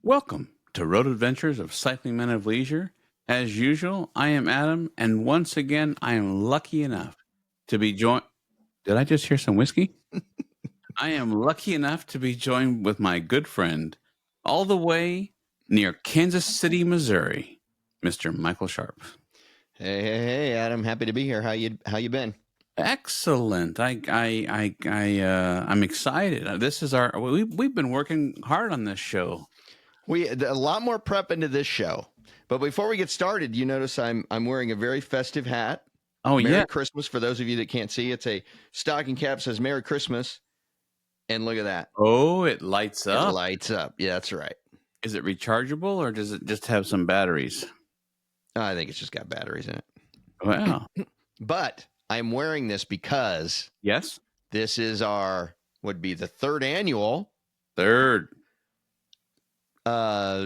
Welcome to Road Adventures of Cycling Men of Leisure. As usual, I am Adam, and once again, I am lucky enough to be joined. Did I just hear some whiskey? I am lucky enough to be joined with my good friend, all the way near Kansas City, Missouri, Mr. Michael Sharp. Hey, Adam. Happy to be here. How you been? Excellent. I'm excited. This is we've been working hard on this show. We a lot more prep into this show. But before we get started, you notice I'm wearing a very festive hat. Oh, Merry Christmas for those of you that can't see. It's a stocking cap that says Merry Christmas. And look at that. Oh, it lights up. It lights up. Yeah, that's right. Is it rechargeable or does it just have some batteries? I think it's just got batteries in it. Wow. But I'm wearing this because Yes. this is would be the third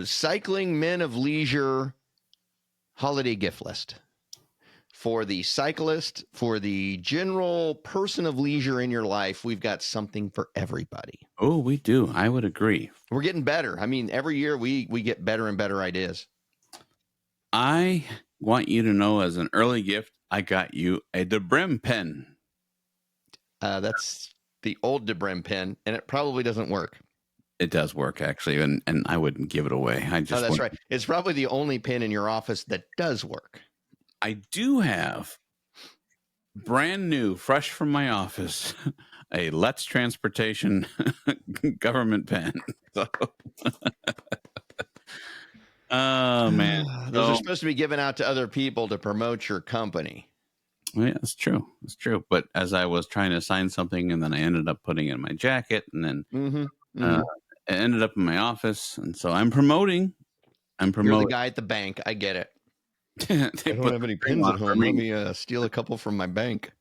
Cycling Men of Leisure holiday gift list. For the cyclist, for the general person of leisure in your life, we've got something for everybody. Oh, we do. I would agree. We're getting better. I mean, every year we get better and better ideas. I want you to know, as an early gift, I got you a DeBrim pen. That's the old DeBrim pen, and it probably doesn't work. It does work, actually, and I wouldn't give it away. That's right. It's probably the only pen in your office that does work. I do have, brand new, fresh from my office, a Let's Transportation government pen. Oh, man. Those are supposed to be given out to other people to promote your company. Well, yeah, that's true. It's true. But as I was trying to sign something, and then I ended up putting it in my jacket, and then it ended up in my office. And so I'm promoting. You're the guy at the bank. I get it. I don't have any pins at home. Let me steal a couple from my bank.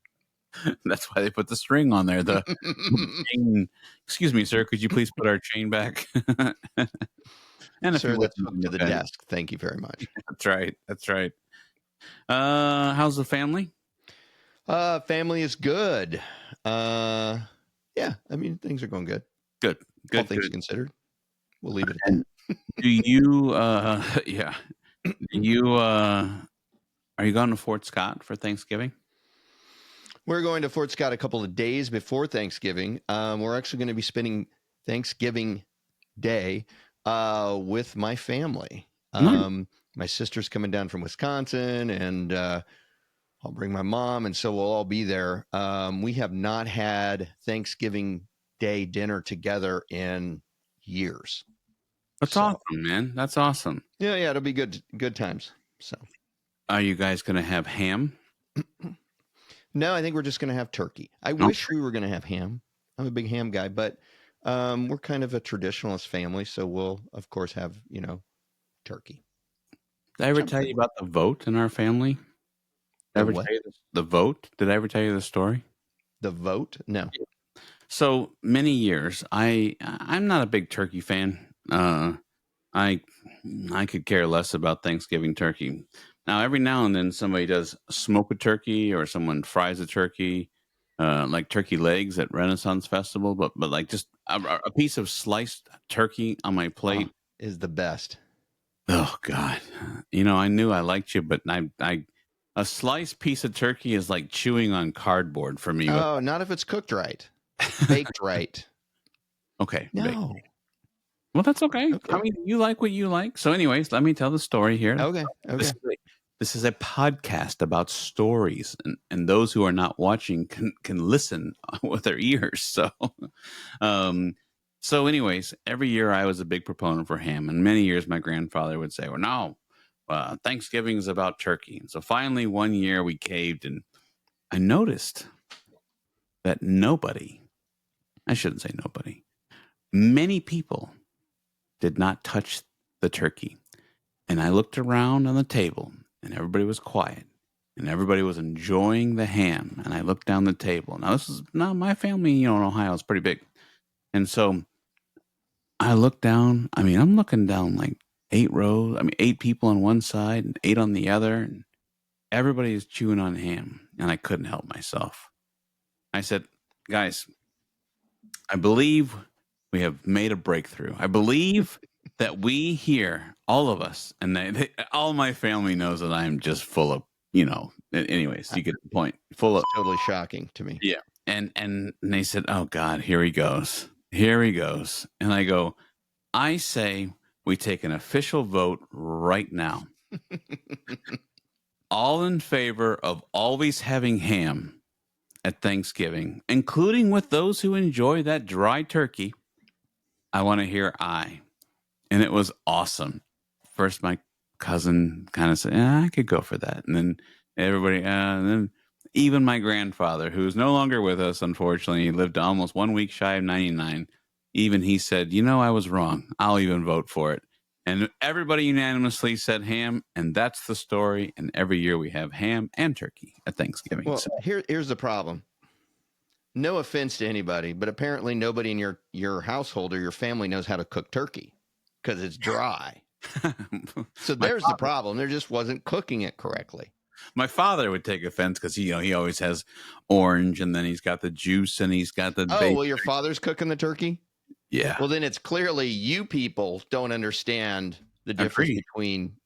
That's why they put the string on there. The chain. Excuse me, sir. Could you please put our chain back? And sir, that's hooked to the desk. Thank you very much. That's right. That's right. How's the family? Family is good. Yeah, I mean, things are going good. Good. All things considered. We'll leave it at that. Do you, yeah. Are you going to Fort Scott for Thanksgiving? We're going to Fort Scott a couple of days before Thanksgiving. We're actually going to be spending Thanksgiving Day with my family. My sister's coming down from Wisconsin, and I'll bring my mom, and so we'll all be there. We have not had Thanksgiving Day dinner together in years. That's awesome, man. That's awesome. Yeah, it'll be good times. So, are you guys going to have ham? No, I think we're just going to have turkey. I wish we were going to have ham. I'm a big ham guy, but we're kind of a traditionalist family, so we'll, of course, have, turkey. Did I ever tell you about the vote in our family? Tell you the vote? Did I ever tell you the story? The vote? No. So many years, I'm not a big turkey fan. I could care less about Thanksgiving turkey. Now, every now and then somebody does smoke a turkey, or someone fries a turkey, like turkey legs at Renaissance Festival. But like just a piece of sliced turkey on my plate is the best. Oh God! I knew I liked you, but a sliced piece of turkey is like chewing on cardboard for me. Oh, not if it's cooked right, baked right. Okay. No. Baked. Well, that's okay. I mean, you like what you like. So anyways, let me tell the story here. Okay. This is a podcast about stories, and those who are not watching can listen with their ears. So anyways, every year I was a big proponent for ham, and many years my grandfather would say, well, no, Thanksgiving is about turkey. And so finally one year we caved, and I noticed that many people did not touch the turkey. And I looked around on the table, and everybody was quiet, and everybody was enjoying the ham. And I looked down the table. Now my family, in Ohio is pretty big. And so I looked down. I mean, I'm looking down like 8 rows. I mean, 8 people on one side and 8 on the other. And everybody is chewing on ham. And I couldn't help myself. I said, guys, I believe we have made a breakthrough. I believe that we hear, all of us, and all my family knows that I'm just full of, anyways, you get the point. Full of totally shocking to me. Yeah. And they said, "Oh God, here he goes. Here he goes." And I go, "I say we take an official vote right now. All in favor of always having ham at Thanksgiving, including with those who enjoy that dry turkey. I want to hear aye." And it was awesome. First, my cousin kind of said, I could go for that. And then everybody, and then even my grandfather, who's no longer with us, unfortunately, he lived almost 1 week shy of 99. Even he said, I was wrong. I'll even vote for it. And everybody unanimously said ham, and that's the story. And every year we have ham and turkey at Thanksgiving. Well, here's the problem. No offense to anybody, but apparently nobody in your household or your family knows how to cook turkey because it's dry. So there's the problem. There just wasn't cooking it correctly. My father would take offense because he always has orange, and then he's got the juice, and he's got the. Oh, well, your father's cooking the turkey? Yeah. Well, then it's clearly you people don't understand the difference between.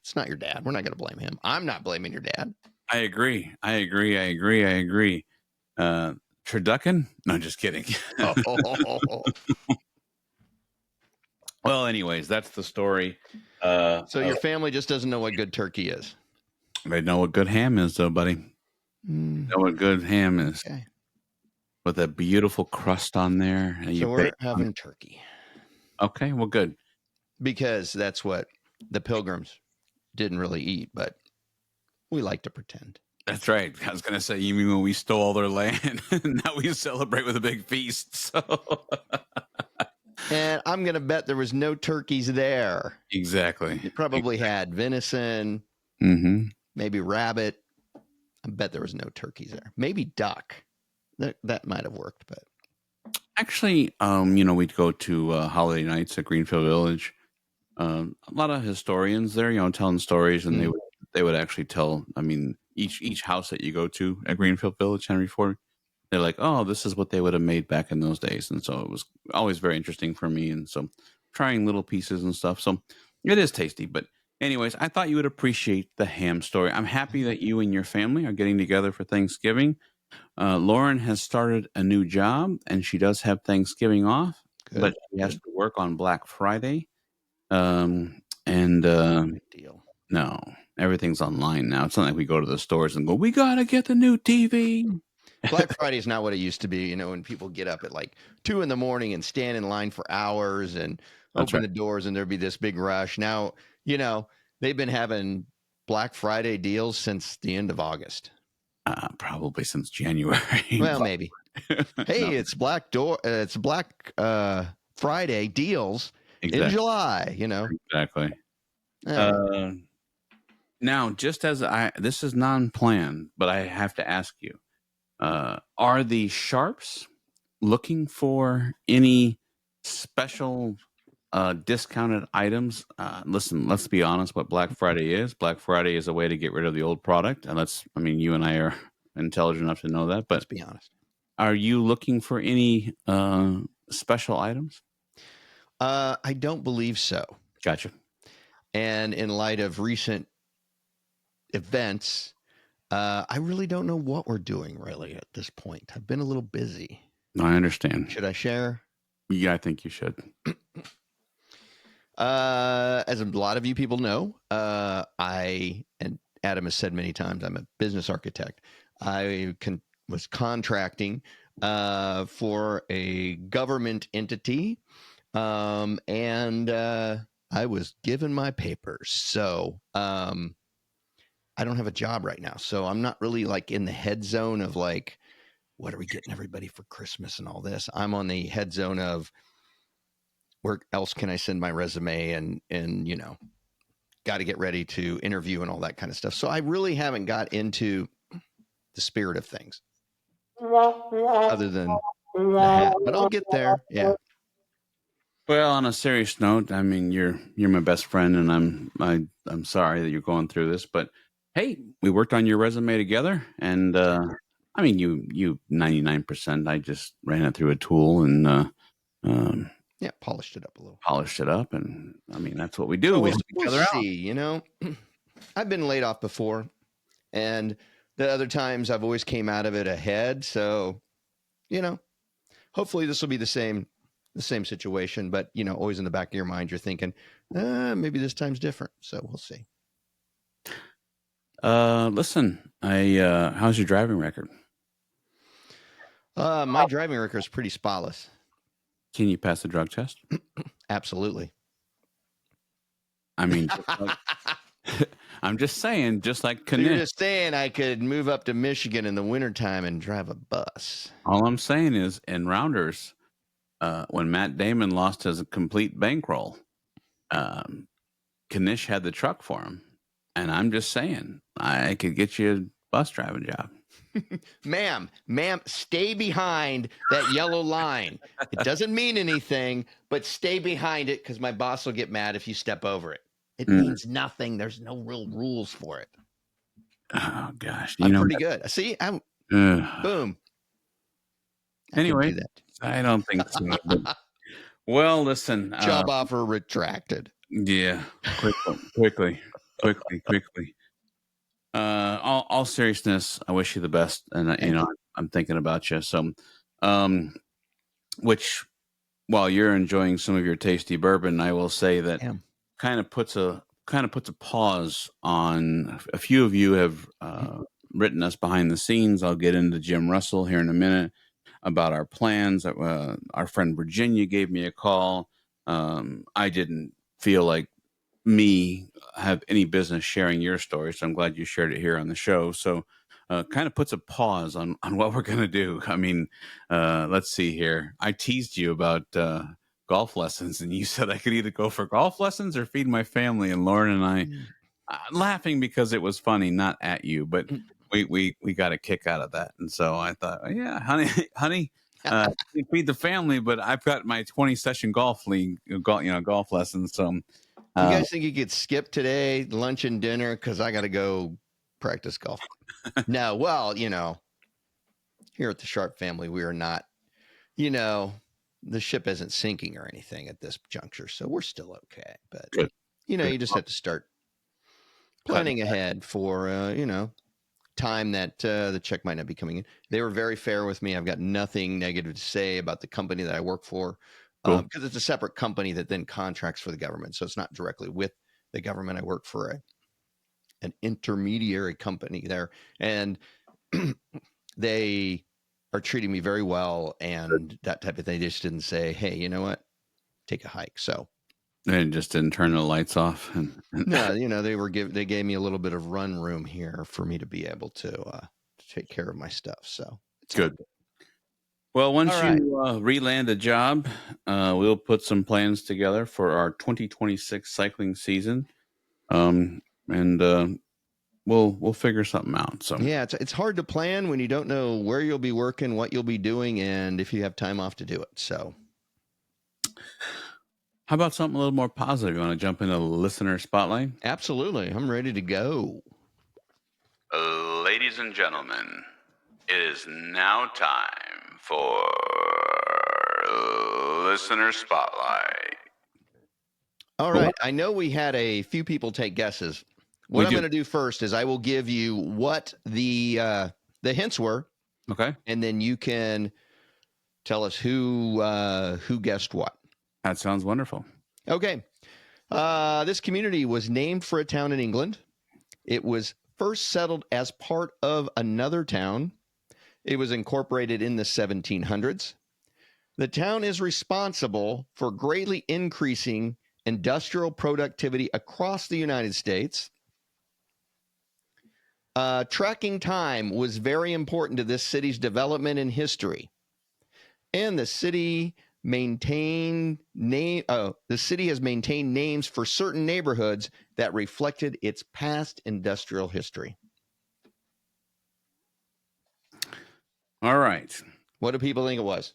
It's not your dad. We're not going to blame him. I'm not blaming your dad. I agree. Turducken? No, just kidding. Well, anyways, that's the story. So your family just doesn't know what good turkey is. They know what good ham is, though, buddy. Know what good ham is. Okay. With a beautiful crust on there. So we're having turkey. Okay, well, good. Because that's what the Pilgrims didn't really eat, but we like to pretend. That's right. I was going to say, you mean when we stole all their land, now we celebrate with a big feast. So, and I'm going to bet there was no turkeys there. Exactly. You probably had venison, maybe rabbit. I bet there was no turkeys there. Maybe duck. That might have worked, but actually, we'd go to holiday nights at Greenfield Village. A lot of historians there, telling stories, and they would actually tell. I mean, each house that you go to at Greenfield Village, Henry Ford, they're like, "Oh, this is what they would have made back in those days," and so it was always very interesting for me. And so, trying little pieces and stuff. So it is tasty. But anyways, I thought you would appreciate the ham story. I'm happy that you and your family are getting together for Thanksgiving. Lauren has started a new job, and she does have Thanksgiving off, but she has to work on Black Friday. Big deal. No, everything's online now. It's not like we go to the stores and go, "We gotta get the new TV." Black Friday is not what it used to be. When people get up at like 2 a.m. and stand in line for hours and open the doors, and there'd be this big rush. Now, they've been having Black Friday deals since the end of August. Probably since January. Well, maybe. Hey, it's Black Friday deals in July. Exactly. Now, just as this is non-planned, but I have to ask you: are the Sharps looking for any special discounted items? Listen, let's be honest. What Black Friday is? Black Friday is a way to get rid of the old product, and you and I are intelligent enough to know that. But let's be honest. Are you looking for any special items? I don't believe so. Gotcha. And in light of recent events, I really don't know what we're doing really at this point. I've been a little busy. I understand. Should I share? Yeah, I think you should. As a lot of you people know, and Adam has said many times, I'm a business architect. I was contracting for a government entity, and I was given my papers. So I don't have a job right now. So I'm not really like in the head zone of like, what are we getting everybody for Christmas and all this? I'm on the head zone of where else can I send my resume and got to get ready to interview and all that kind of stuff. So I really haven't got into the spirit of things other than the hat, but I'll get there. Yeah. Well, on a serious note, I mean, you're my best friend, and I'm sorry that you're going through this, but hey, we worked on your resume together, and you 99%. I just ran it through a tool, and Yeah, polished it up a little. Polished it up, and I mean that's what we do. So We help each we'll other out. see. I've been laid off before, and the other times I've always came out of it ahead. So hopefully this will be the same situation. But always in the back of your mind, you're thinking, maybe this time's different. So we'll see. Listen, how's your driving record? My driving record is pretty spotless. Can you pass the drug test? Absolutely. I mean, I'm just saying, just like So you're Knish. just saying I could move up to Michigan in the wintertime and drive a bus. All I'm saying is, in Rounders, when Matt Damon lost his complete bankroll, Knish had the truck for him, and I'm just saying, I could get you a bus driving job. Ma'am, stay behind that yellow line. It doesn't mean anything, but stay behind it because my boss will get mad if you step over it. It means nothing. There's no real rules for it. Oh gosh, I'm pretty good. See, I'm boom. Anyway, I don't think so. But, well, listen. Job offer retracted. Yeah, quickly. All seriousness, I wish you the best, and I'm thinking about you. So, which while you're enjoying some of your tasty bourbon, I will say that kind of puts a pause on a few of you have written us behind the scenes. I'll get into Jim Russell here in a minute about our plans. Our friend Virginia gave me a call. I didn't feel like me have any business sharing your story, so I'm glad you shared it here on the show. So kind of puts a pause on what we're going to do. I mean, let's see here. I teased you about golf lessons, and you said I could either go for golf lessons or feed my family. And Lauren and I laughing because it was funny, not at you, but we got a kick out of that. And so I thought, oh, yeah, honey, feed the family, but I've got my 20 session golf league, golf lessons. So you guys think you could skip today, lunch and dinner, because I got to go practice golf? No, well, here at the Sharp family, we are not, the ship isn't sinking or anything at this juncture, so we're still okay. But, Good. You just have to start planning ahead for, time that the check might not be coming in. They were very fair with me. I've got nothing negative to say about the company that I work for. Because it's a separate company that then contracts for the government. So it's not directly with the government. I work for an intermediary company there. And they are treating me very well and that type of thing. They just didn't say, hey, you know what? Take a hike. So they just didn't turn the lights off. No, they gave me a little bit of run room here for me to be able to take care of my stuff. So it's good. Well, once you re-land a job, we'll put some plans together for our 2026 cycling season, and we'll figure something out. So yeah, it's hard to plan when you don't know where you'll be working, what you'll be doing, and if you have time off to do it. So, how about something a little more positive? You want to jump into the listener spotlight? Absolutely, I'm ready to go. Ladies and gentlemen, it is now time for listener spotlight. All right, I know we had a few people take guesses. What I'm going to do first is I will give you what the hints were. Okay. And then you can tell us who guessed what. That sounds wonderful. Okay. This community was named for a town in England. It was first settled as part of another town. It was incorporated in the 1700s. The town is responsible for greatly increasing industrial productivity across the United States. Tracking time was very important to this city's development and history. And the city has maintained names for certain neighborhoods that reflected its past industrial history. All right. What do people think it was?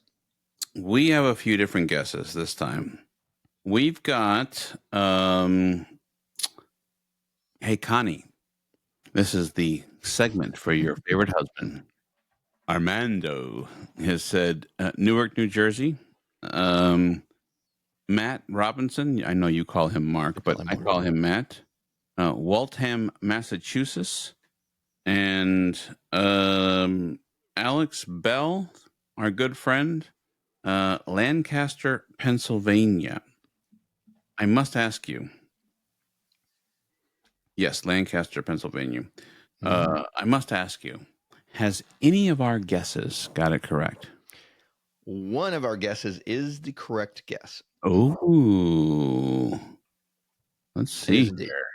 We have a few different guesses this time. We've got, hey, Connie, this is the segment for your favorite husband. Armando has said Newark, New Jersey. Matt Robinson. I know you call him Mark, but I call him Matt. Waltham, Massachusetts. And Alex Bell, our good friend, Lancaster, Pennsylvania. I must ask you. Yes, Lancaster, Pennsylvania. I must ask you, has any of our guesses got it correct? One of our guesses is the correct guess. Oh, let's see indeed. here.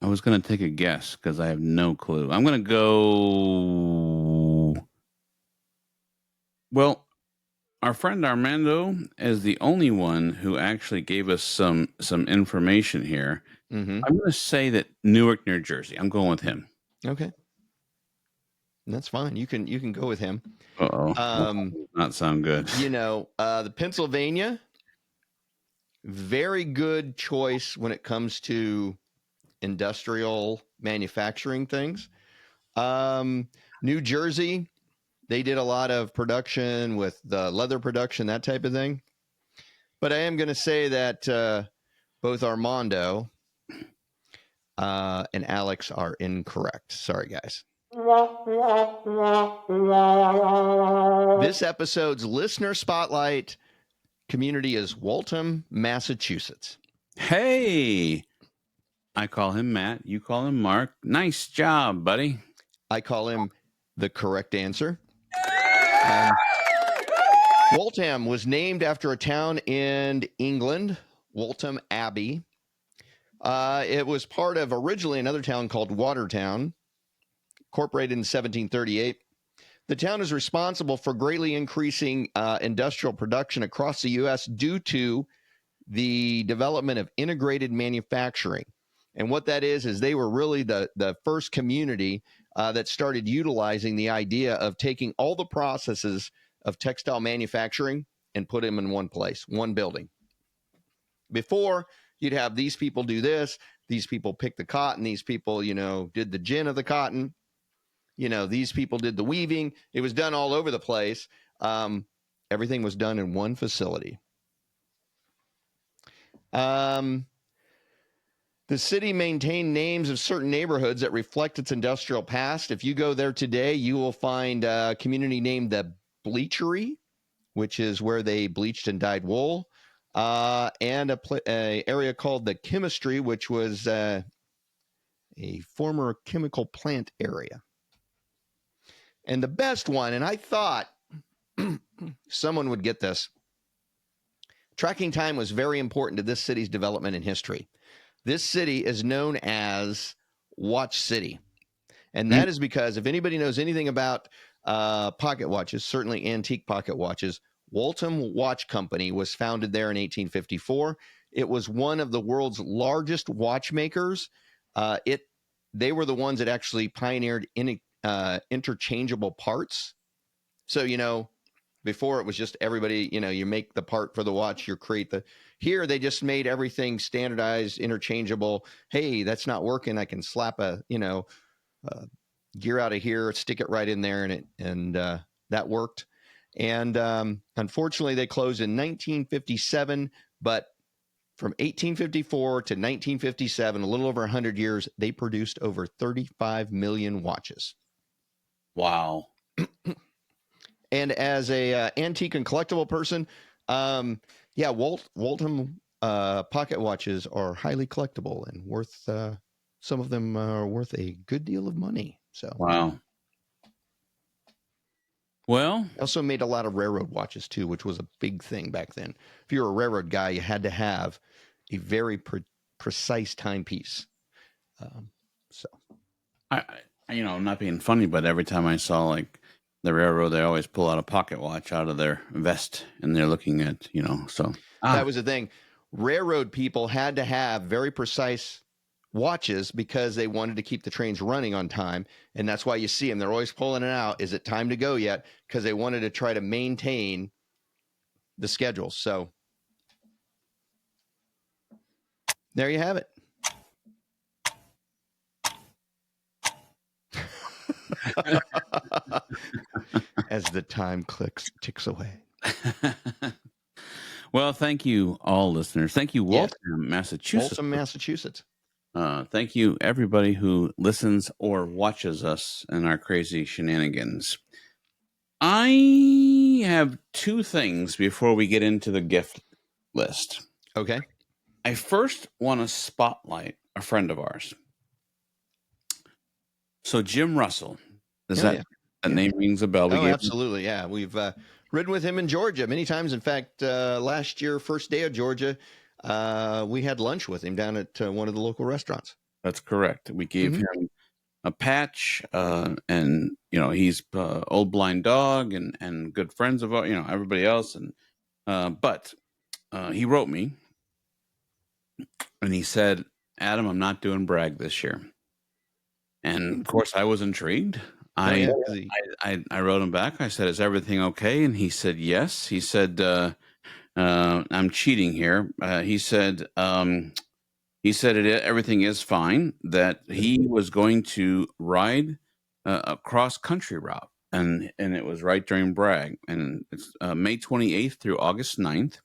I was going to take a guess because I have no clue. I'm going to go. Well, our friend Armando is the only one who actually gave us some information here. Mm-hmm. I'm going to say that Newark, New Jersey. I'm going with him. Okay, that's fine. You can go with him. Uh-oh. Not sound good. The Pennsylvania, very good choice when it comes to industrial manufacturing things. New Jersey, they did a lot of production with the leather production, that type of thing. But I am going to say that both Armando and Alex are incorrect. Sorry, guys. This episode's listener spotlight community is Waltham, Massachusetts. Hey, I call him Matt. You call him Mark. Nice job, buddy. I call him the correct answer. Waltham was named after a town in England, Waltham Abbey. It was part of originally another town called Watertown, incorporated in 1738. The town is responsible for greatly increasing industrial production across the U.S. due to the development of integrated manufacturing. And what that is they were really the first community that started utilizing the idea of taking all the processes of textile manufacturing and put them in one place, one building. Before, you'd have these people do this, these people pick the cotton, these people, did the gin of the cotton, these people did the weaving. It was done all over the place. Everything was done in one facility. The city maintained names of certain neighborhoods that reflect its industrial past. If you go there today, you will find a community named the Bleachery, which is where they bleached and dyed wool, and a area called the Chemistry, which was a former chemical plant area. And the best one, and I thought someone would get this, tracking time was very important to this city's development and history. This city is known as Watch City. And that is because if anybody knows anything about pocket watches, certainly antique pocket watches, Waltham Watch Company was founded there in 1854. It was one of the world's largest watchmakers. They were the ones that actually pioneered interchangeable parts. So, before it was just everybody, you make the part for the watch, you create here they just made everything standardized, interchangeable. Hey, that's not working. I can slap a gear out of here, stick it right in there, and that worked. And unfortunately, they closed in 1957, but from 1854 to 1957, a little over 100 years, they produced over 35 million watches. Wow. And as a antique and collectible person, Waltham pocket watches are highly collectible and worth. Some of them are worth a good deal of money. So wow. Well, I also made a lot of railroad watches too, which was a big thing back then. If you were a railroad guy, you had to have a very precise timepiece. So I not being funny, but every time I saw like the railroad, they always pull out a pocket watch out of their vest and they're looking at, so. That was the thing. Railroad people had to have very precise watches because they wanted to keep the trains running on time. And that's why you see them. They're always pulling it out. Is it time to go yet? Because they wanted to try to maintain the schedule. So there you have it. As the time ticks away. Well, thank you all listeners. Thank you, Yes. Waltham, Massachusetts. Waltham, Massachusetts. Thank you, everybody who listens or watches us in our crazy shenanigans. I have two things before we get into the gift list. Okay. I first want to spotlight a friend of ours. So Jim Russell, does that name rings a bell? Absolutely. Yeah. We've ridden with him in Georgia many times. In fact, last year, first day of Georgia, we had lunch with him down at one of the local restaurants. That's correct. We gave him a patch, and he's old blind dog and good friends of everybody else, and but he wrote me and he said, Adam, I'm not doing brag this year. And of course I was intrigued. I wrote him back. I said, is everything okay? And he said yes. He said, I'm cheating here. He said everything is fine, that he was going to ride a cross-country route, and it was right during Bragg, and it's May 28th through August 9th.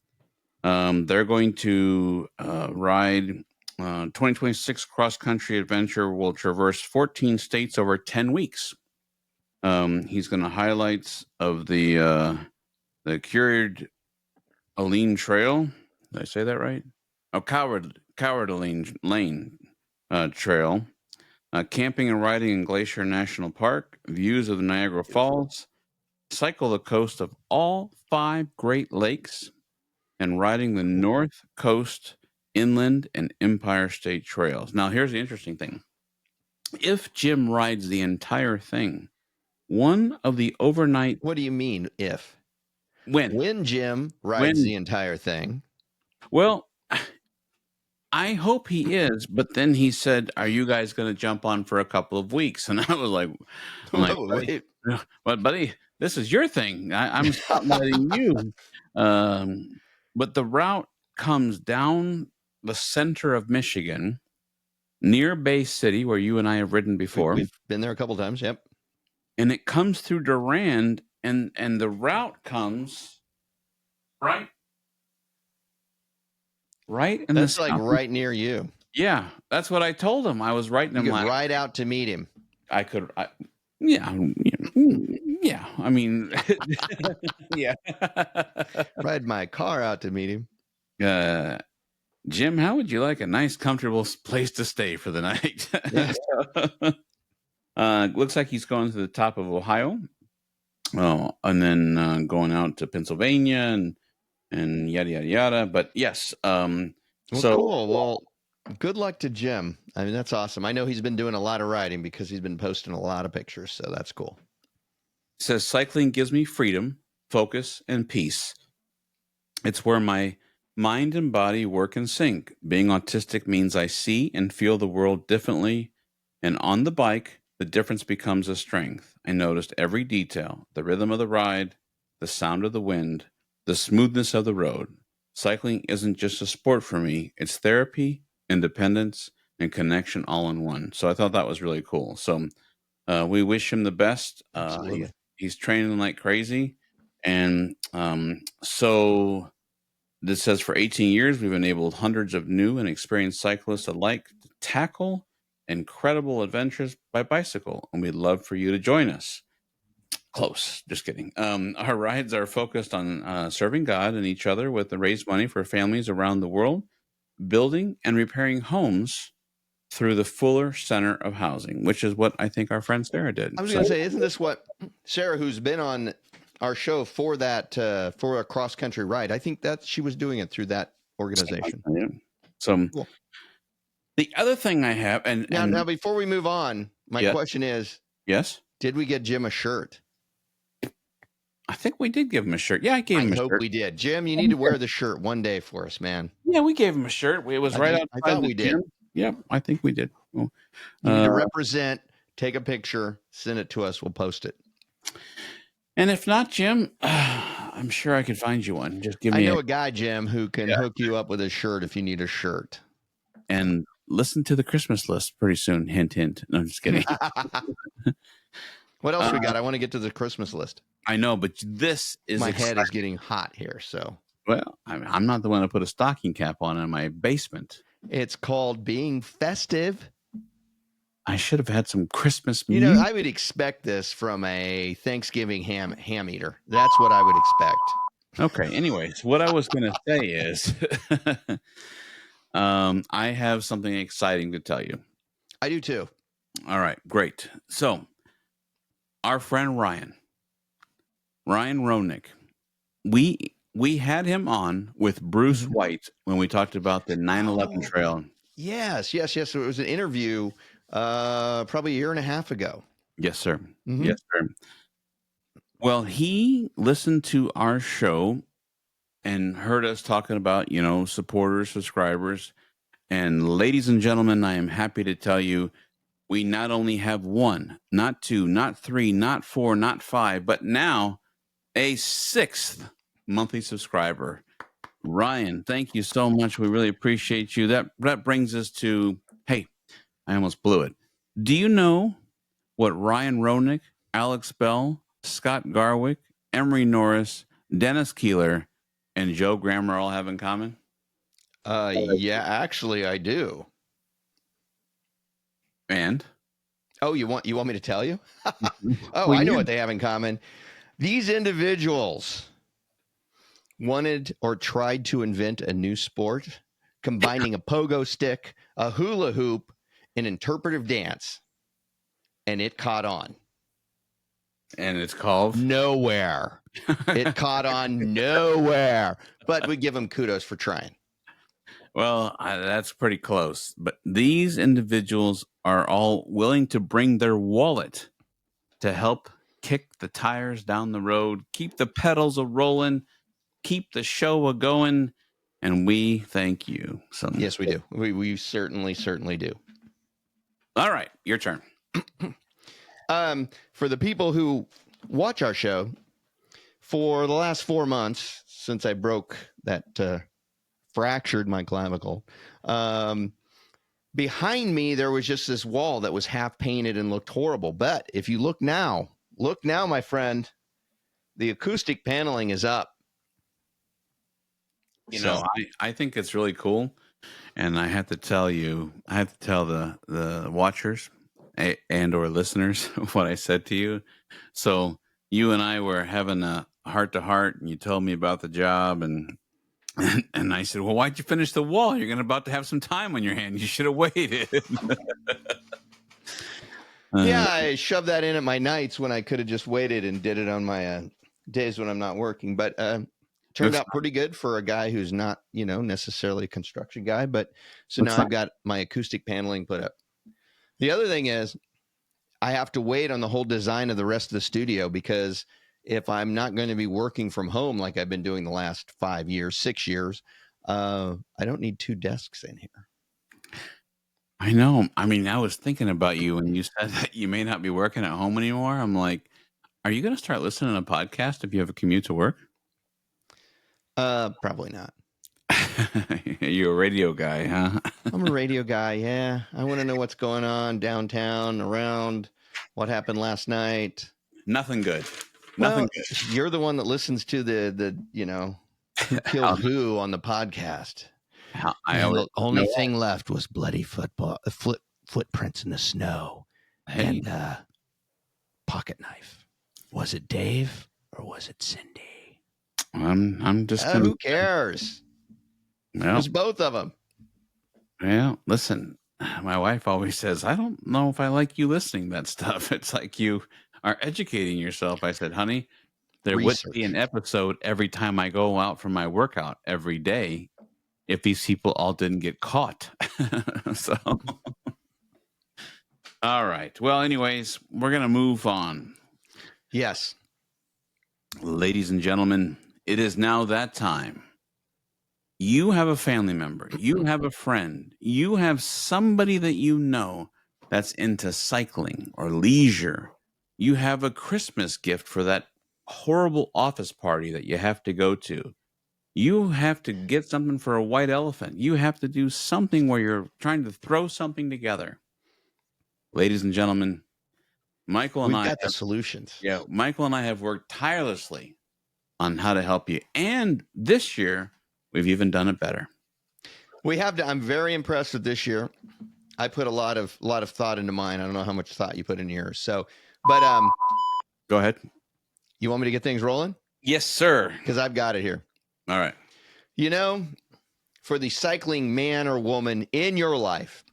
They're going to ride 2026 cross-country adventure will traverse 14 states over 10 weeks. He's going to highlights of the Cured Aline Trail. Did I say that right? Oh, Coward Lane Trail, camping and riding in Glacier National Park, views of the Niagara Falls, cycle the coast of all 5 Great Lakes, and riding the North Coast, Inland, and Empire State Trails. Now, here's the interesting thing. If Jim rides the entire thing, one of the overnight... What do you mean, if? When Jim rides the entire thing. Well, I hope he is, but then he said, are you guys going to jump on for a couple of weeks? And I was like, wait. But buddy, this is your thing. I'm spotlighting you. But the route comes down the center of Michigan, near Bay City, where you and I have ridden before. We've been there a couple of times, yep. And it comes through Durand, and the route comes right in that's the like south. right near you. Yeah, that's what I told him. I was writing him like ride out to meet him. I could. Yeah. I mean, yeah. Ride my car out to meet him. Jim, how would you like a nice, comfortable place to stay for the night? Looks like he's going to the top of Ohio. Oh, and then going out to Pennsylvania and yada yada yada. But yes, well, cool. Well, good luck to Jim. I mean, that's awesome. I know he's been doing a lot of riding because he's been posting a lot of pictures, so that's cool. It says cycling gives me freedom, focus, and peace. It's where my mind and body work in sync. Being autistic means I see and feel the world differently, and on the bike, the difference becomes a strength. I noticed every detail, the rhythm of the ride, the sound of the wind, the smoothness of the road. Cycling isn't just a sport for me. It's therapy, independence, and connection all in one. So I thought that was really cool. So we wish him the best. He's training like crazy. And so this says for 18 years, we've enabled hundreds of new and experienced cyclists alike to tackle incredible adventures by bicycle. And we'd love for you to join us. Close. Just kidding. Our rides are focused on serving God and each other with the raise money for families around the world, building and repairing homes through the Fuller Center of Housing, which is what I think our friend Sarah did. I was going to say, isn't this what Sarah, who's been on our show for that, for a cross-country ride, I think that she was doing it through that organization. Yeah. So cool. The other thing I have, and now before we move on, my question is, yes, did we get Jim a shirt? I think we did give him a shirt. Yeah, I gave him a shirt. I hope we did. Jim, you need to wear the shirt one day for us, man. Yeah, we gave him a shirt. It was right outside. I thought we did. Yeah, I think we did. Well, you need to represent, take a picture, send it to us. We'll post it. And if not, Jim, I'm sure I could find you one. Just give me. I know a guy, Jim, who can hook you up with a shirt if you need a shirt. And listen to the Christmas list pretty soon. Hint, hint. No, I'm just kidding. What else we got? I want to get to the Christmas list. I know, but this is my head is getting hot here. So Well, I'm not the one to put a stocking cap on in my basement. It's called being festive. I should have had some Christmas You know, music. I would expect this from a Thanksgiving ham eater. That's what I would expect. Okay. Anyways, what I was going to say is, I have something exciting to tell you. I do too. All right, great. So, our friend Ryan Ronick, we had him on with Bruce White when we talked about the 9/11 trail. Yes. It was an interview probably a year and a half ago. Yes, sir. Yes, sir. Well, he listened to our show and heard us talking about, supporters, subscribers. And ladies and gentlemen, I am happy to tell you we not only have one, not two, not three, not four, not five, but now a sixth monthly subscriber. Ryan, thank you so much. We really appreciate you. That brings us to, hey, I almost blew it. Do you know what Ryan Ronick, Alex Bell, Scott Garwick, Emery Norris, Dennis Keeler, and Joe Grammer all have in common? Yeah, actually I do. And? Oh, you want me to tell you? Well, I know what they have in common. These individuals wanted or tried to invent a new sport, combining a pogo stick, a hula hoop, and interpretive dance. And it caught on. And it's called? Nowhere. It caught on nowhere. But we give them kudos for trying. Well, that's pretty close. But these individuals are all willing to bring their wallet to help kick the tires down the road, keep the pedals a rolling, keep the show a going, and we thank you. So yes, we do. We certainly do. All right, your turn. For the people who watch our show, for the last 4 months since I broke that fractured my clavicle, behind me there was just this wall that was half painted and looked horrible. But if you look now, my friend, the acoustic paneling is up. I think it's really cool, and I have to tell the watchers and or listeners what I said to you. So you and I were having a heart to heart, and you told me about the job, and I said, well, why'd you finish the wall? You're about to have some time on your hand. You should have waited. Yeah, I shoved that in at my nights when I could have just waited and did it on my days when I'm not working. But turned out pretty good for a guy who's not, necessarily a construction guy. But so now I've got my acoustic paneling put up. The other thing is I have to wait on the whole design of the rest of the studio, because if I'm not going to be working from home like I've been doing the last 5 years, 6 years, I don't need 2 desks in here. I know. I mean, I was thinking about you when you said that you may not be working at home anymore. I'm like, are you going to start listening to a podcast if you have a commute to work? Probably not. You're a radio guy, huh? I'm a radio guy. Yeah. I want to know what's going on downtown, around, what happened last night. Nothing good. Nothing good. You're the one that listens to the who killed who on the podcast. The only thing left was bloody footprints in the snow and pocket knife. Was it Dave or was it Cindy? I'm just. Who cares? Well, it was both of them. Well, listen, my wife always says, I don't know if I like you listening to that stuff. It's like you are educating yourself. I said, honey, there would be an episode every time I go out for my workout every day if these people all didn't get caught. So, all right. Well, anyways, we're going to move on. Yes. Ladies and gentlemen, it is now that time. You have a family member, you have a friend, you have somebody that you know that's into cycling or leisure. You have a Christmas gift for that horrible office party that you have to go to. You have to get something for a white elephant. You have to do something where you're trying to throw something together. Ladies and gentlemen, Michael and We've got the solutions. Yeah, Michael and I have worked tirelessly on how to help you. And this year, we've even done it better. We have to. I'm very impressed with this year. I put a lot of thought into mine. I don't know how much thought you put into yours. So, but Go ahead. you want me to get things rolling? Yes, sir. Because I've got it here. All right. You know, for the cycling man or woman in your life,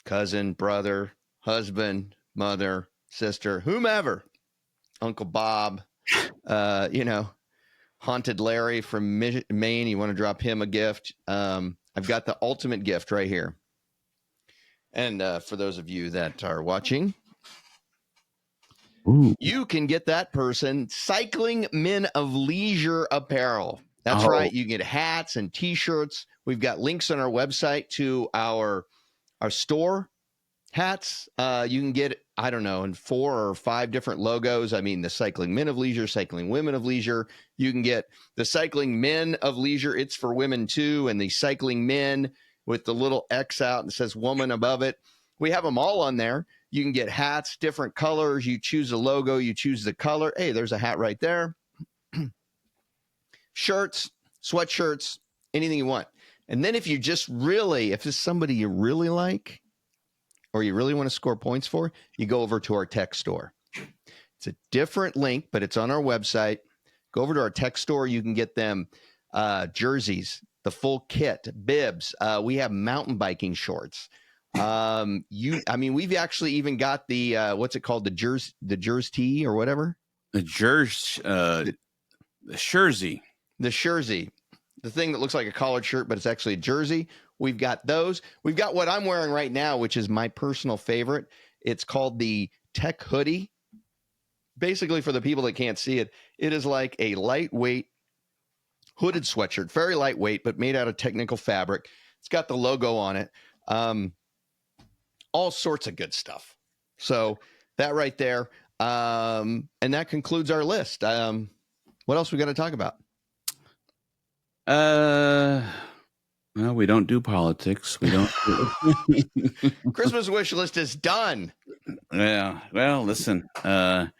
cousin, brother, husband, mother, sister, whomever, Uncle Bob, you know, Haunted Larry from Maine, you want to drop him a gift. I've got the ultimate gift right here. And for those of you that are watching, Ooh. you can get that person Cycling Men of Leisure apparel. That's right. You can get hats and T-shirts. We've got links on our website to our store hats. You can get, I don't know, in 4 or 5 different logos. I mean, the Cycling Men of Leisure, Cycling Women of Leisure. You can get the Cycling Men of Leisure. It's for women too. And the Cycling Men with the little X out and says woman above it. We have them all on there. You can get hats, different colors. You choose a logo, you choose the color. Hey, there's a hat right there. Shirts, sweatshirts, anything you want. And then if you just really, if it's somebody you really like or you really want to score points for, you go over to our tech store. It's a different link, but it's on our website. Go over to our tech store. You can get them jerseys, the full kit, bibs. We have mountain biking shorts. We've actually even got the what's it called, the jersey or whatever, the jersey, the jersey, the thing that looks like a collared shirt, but it's actually a jersey. We've got those. We've got what I'm wearing right now, which is my personal favorite. It's called the Tech Hoodie. Basically, for the people that can't see it, it is like a lightweight hooded sweatshirt, very lightweight, but made out of technical fabric. It's got the logo on it. All sorts of good stuff. So that right there. And that concludes our list. What else we got to talk about? Well, we don't do politics. We don't. Christmas wish list is done. Yeah. Well, listen. I'm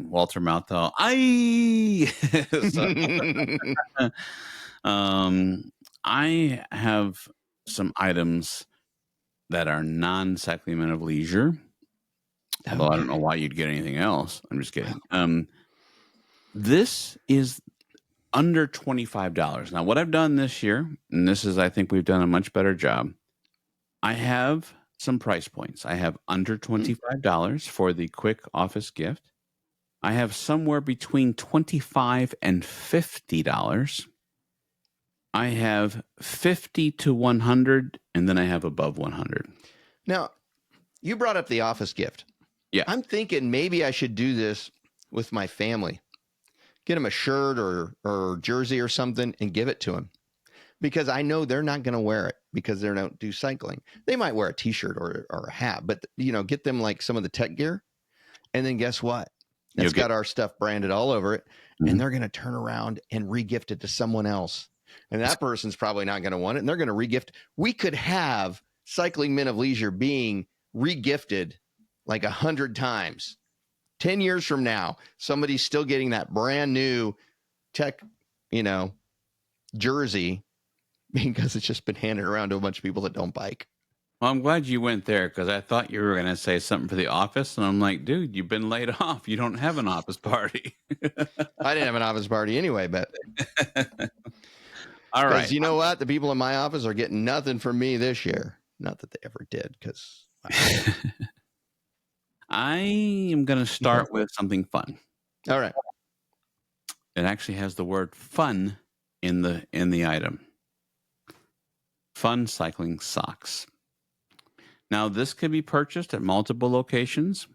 Walter Matthau. I have some items that are non-cycling men of leisure. Although I don't know why you'd get anything else. I'm just kidding. This is under $25. Now, what I've done this year, and this is, I think we've done a much better job. I have some price points. I have under $25 for the quick office gift. I have somewhere between $25 and $50. I have $50 to $100, and then I have above $100. Now, you brought up the office gift. Yeah. I'm thinking maybe I should do this with my family. Get them a shirt or jersey or something and give it to them. Because I know they're not going to wear it because they don't do cycling. They might wear a T-shirt or a hat, but get them like some of the tech gear. And then guess what? It's got our stuff branded all over it. Mm-hmm. And they're going to turn around and re-gift it to someone else. And that person's probably not going to want it. And they're going to re-gift. We could have Cycling Men of Leisure being re-gifted like 100 times. 10 years from now, somebody's still getting that brand new tech, jersey because it's just been handed around to a bunch of people that don't bike. Well, I'm glad you went there because I thought you were going to say something for the office. And I'm like, dude, you've been laid off. You don't have an office party. I didn't have an office party anyway, but. All right. You know what? The people in my office are getting nothing from me this year. Not that they ever did because. I am going to start with something fun. All right. It actually has the word fun in the item. Fun cycling socks. Now, this can be purchased at multiple locations.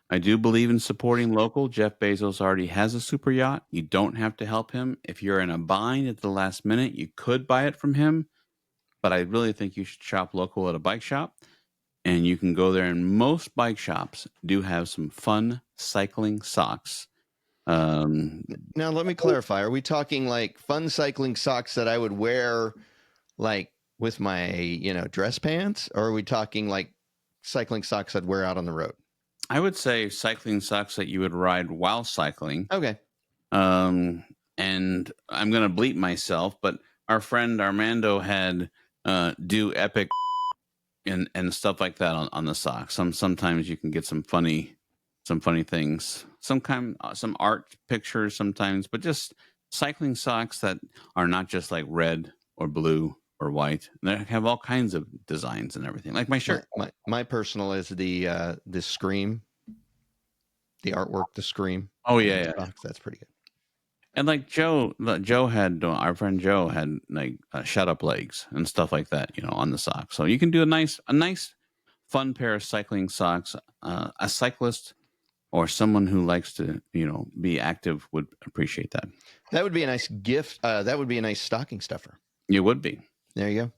I do believe in supporting local. Jeff Bezos already has a super yacht. You don't have to help him. If you're in a bind at the last minute, you could buy it from him. But I really think you should shop local at a bike shop. And you can go there, and most bike shops do have some fun cycling socks. Now, let me clarify. Are we talking like fun cycling socks that I would wear like with my, dress pants? Or are we talking like cycling socks I'd wear out on the road? I would say cycling socks that you would ride while cycling. Okay. And I'm gonna bleep myself, but our friend Armando had do epic and stuff like that on the socks. Sometimes you can get some funny things, some art pictures sometimes, but just cycling socks that are not just like red or blue or white. They have all kinds of designs and everything. Like my shirt. My personal is the Scream, the artwork, the Scream. Oh yeah. Socks. That's pretty good. And like Joe had, our friend Joe had like shut up legs and stuff like that, on the socks. So you can do a nice, fun pair of cycling socks. A cyclist or someone who likes to, be active would appreciate that. That would be a nice gift. That would be a nice stocking stuffer. It would be. There you go.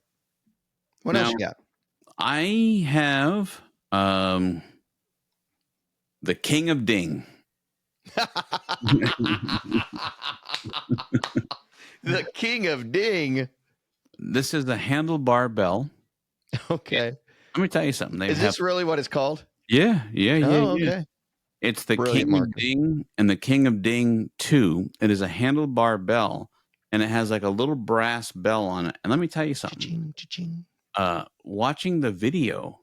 What else you got? I have the King of Ding. The King of Ding. This is the handlebar bell. Okay. Let me tell you something. Is this really what it's called? Yeah. Oh, okay. It's the Brilliant King of Ding and the King of Ding 2. It is a handlebar bell, and it has like a little brass bell on it. And let me tell you something. Cha-ching, cha-ching. Watching the video,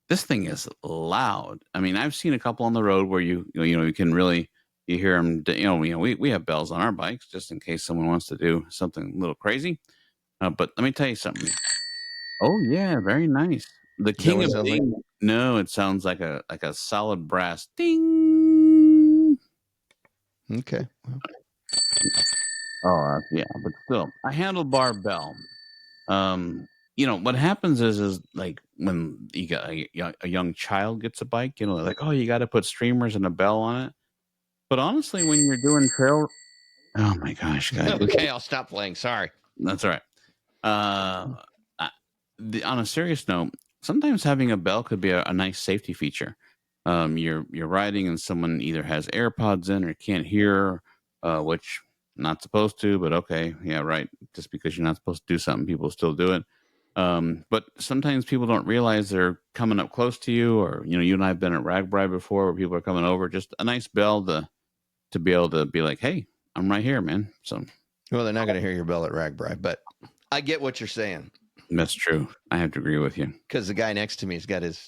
this thing is loud. I mean, I've seen a couple on the road where you can really hear them. We have bells on our bikes just in case someone wants to do something a little crazy. But let me tell you something. Oh yeah, very nice. The King of Ding. Like? No, it sounds like a solid brass ding. Okay. Oh yeah, but still a handlebar bell. What happens is like when you got a young child gets a bike, like, oh, you got to put streamers and a bell on it. But honestly, when you're doing trail, oh my gosh, guys. Okay, I'll stop playing. Sorry. That's all right. On a serious note, sometimes having a bell could be a nice safety feature. You're riding and someone either has AirPods in or can't hear, which not supposed to, but okay, yeah, right. Just because you're not supposed to do something, people still do it. But sometimes people don't realize they're coming up close to you, or you and I have been at RagBri before, where people are coming over. Just a nice bell to be able to be like, hey, I'm right here, man. So, well, they're not going to hear your bell at RagBri, but I get what you're saying. That's true. I have to agree with you. Because the guy next to me has got his,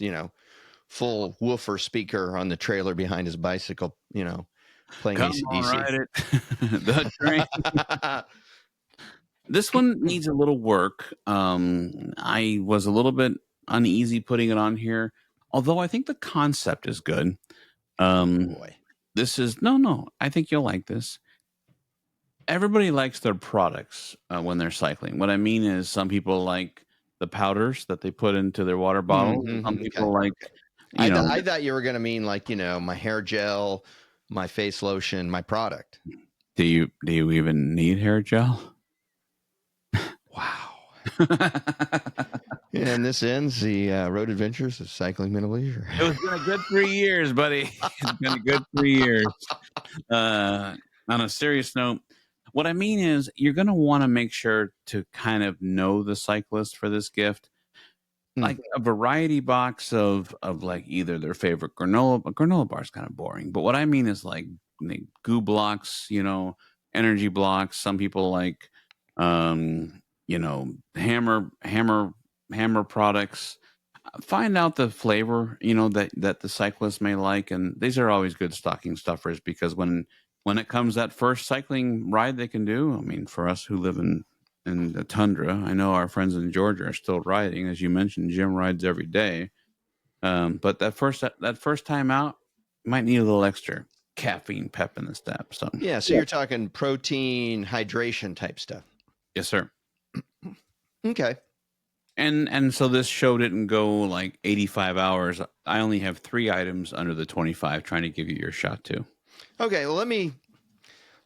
full woofer speaker on the trailer behind his bicycle, playing Come AC/DC. on, ride it. The train. This one needs a little work. I was a little bit uneasy putting it on here, although I think the concept is good. Boy. This is no. I think you'll like this. Everybody likes their products when they're cycling. What I mean is, some people like the powders that they put into their water bottles. Mm-hmm. Some people like. I thought you were going to mean like my hair gel, my face lotion, my product. Do you even need hair gel? Wow. And this ends the road adventures of cycling mental leisure. It's been a good 3 years, buddy. It's been a good 3 years. On a serious note, what I mean is, you're going to want to make sure to kind of know the cyclist for this gift. Like a variety box of like either their favorite granola. A granola bar is kind of boring, but what I mean is like goo blocks, energy blocks. Some people like, hammer products. Find out the flavor, that the cyclist may like, and these are always good stocking stuffers, because when it comes that first cycling ride they can do, I mean, for us who live in the tundra, I know our friends in Georgia are still riding. As you mentioned, Jim rides every day. But that first time out, you might need a little extra caffeine pep in the step. So you're talking protein hydration type stuff. Yes, sir. Okay. And so this show didn't go like 85 hours. I only have 3 items under the 25, trying to give you your shot too. Okay, well, let me.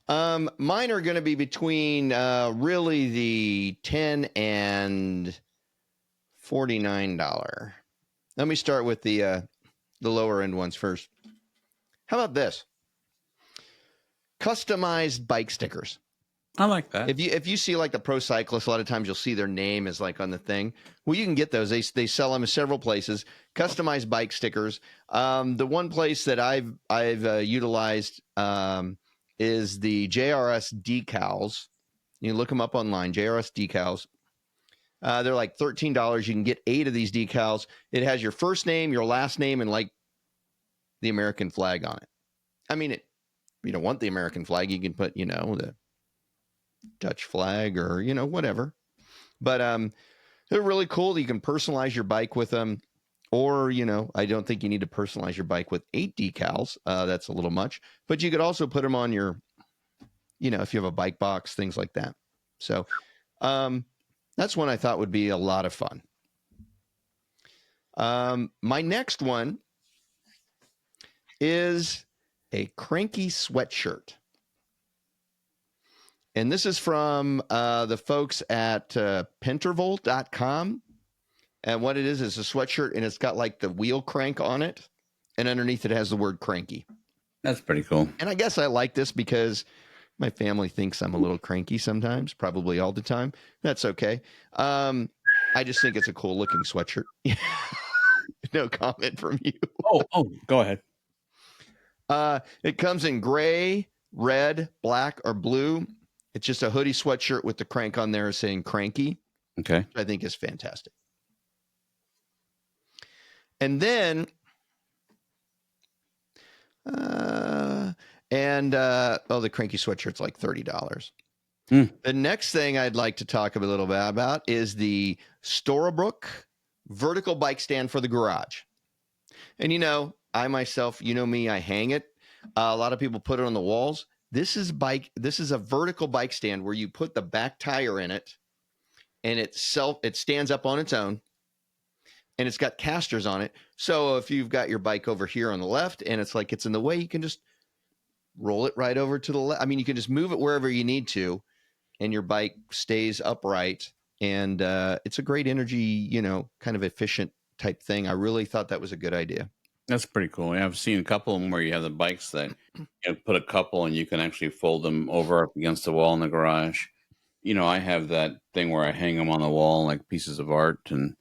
Mine are going to be between really the $10 and $49. Let me start with the lower end ones first. How about this? Customized bike stickers. I like that. If you see like the pro cyclists, a lot of times you'll see their name is like on the thing. Well, you can get those. They sell them in several places. Customized bike stickers. The one place that I've utilized is the JRS decals. You can look them up online. JRS decals. They're like $13. You can get 8 of these decals. It has your first name, your last name, and like the American flag on it. I mean, if you don't want the American flag, you can put, the Dutch flag or, whatever. But they're really cool. You can personalize your bike with them. Or, I don't think you need to personalize your bike with 8 decals. That's a little much. But you could also put them on your, if you have a bike box, things like that. So that's one I thought would be a lot of fun. My next one is a cranky sweatshirt. And this is from the folks at pentervolt.com. And what it is a sweatshirt, and it's got like the wheel crank on it. And underneath it has the word cranky. That's pretty cool. And I guess I like this because my family thinks I'm a little cranky sometimes, probably all the time. That's okay. I just think it's a cool looking sweatshirt. No comment from you. Oh, go ahead. It comes in gray, red, black, or blue. It's just a hoodie sweatshirt with the crank on there saying cranky. Okay. Which I think is fantastic. And then, the cranky sweatshirt's like $30. The next thing I'd like to talk a little bit about is the Storabrook vertical bike stand for the garage. And I myself, me, I hang it. A lot of people put it on the walls. This is a vertical bike stand where you put the back tire in it, and it stands up on its own, and it's got casters on it. So if you've got your bike over here on the left and it's in the way, you can just roll it right over to the left. I mean, you can just move it wherever you need to, and your bike stays upright. And it's a great energy, kind of efficient type thing. I really thought that was a good idea. That's pretty cool. Yeah, I've seen a couple of them where you have the bikes that put a couple and you can actually fold them over up against the wall in the garage. I have that thing where I hang them on the wall like pieces of art, and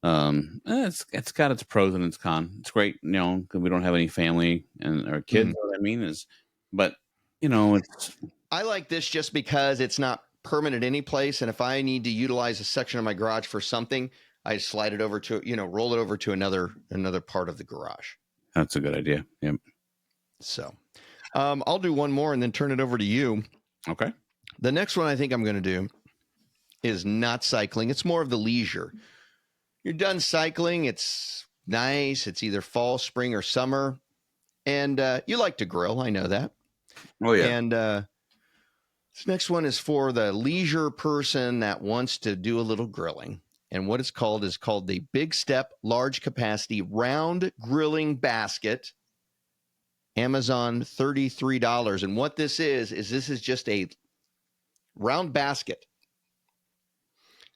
it's got its pros and its cons. It's great, because we don't have any family and our kids. What I mean is, but it's. I like this just because it's not permanent any place, and if I need to utilize a section of my garage for something, I slide it over to, roll it over to another part of the garage. That's a good idea. Yep. So I'll do one more and then turn it over to you. Okay. The next one I think I'm going to do is not cycling. It's more of the leisure. You're done cycling. It's nice. It's either fall, spring, or summer. And you like to grill. I know that. Oh, yeah. And this next one is for the leisure person that wants to do a little grilling. And what it's called is called the Big Step Large Capacity Round Grilling Basket. Amazon, $33. And what this is this is just a round basket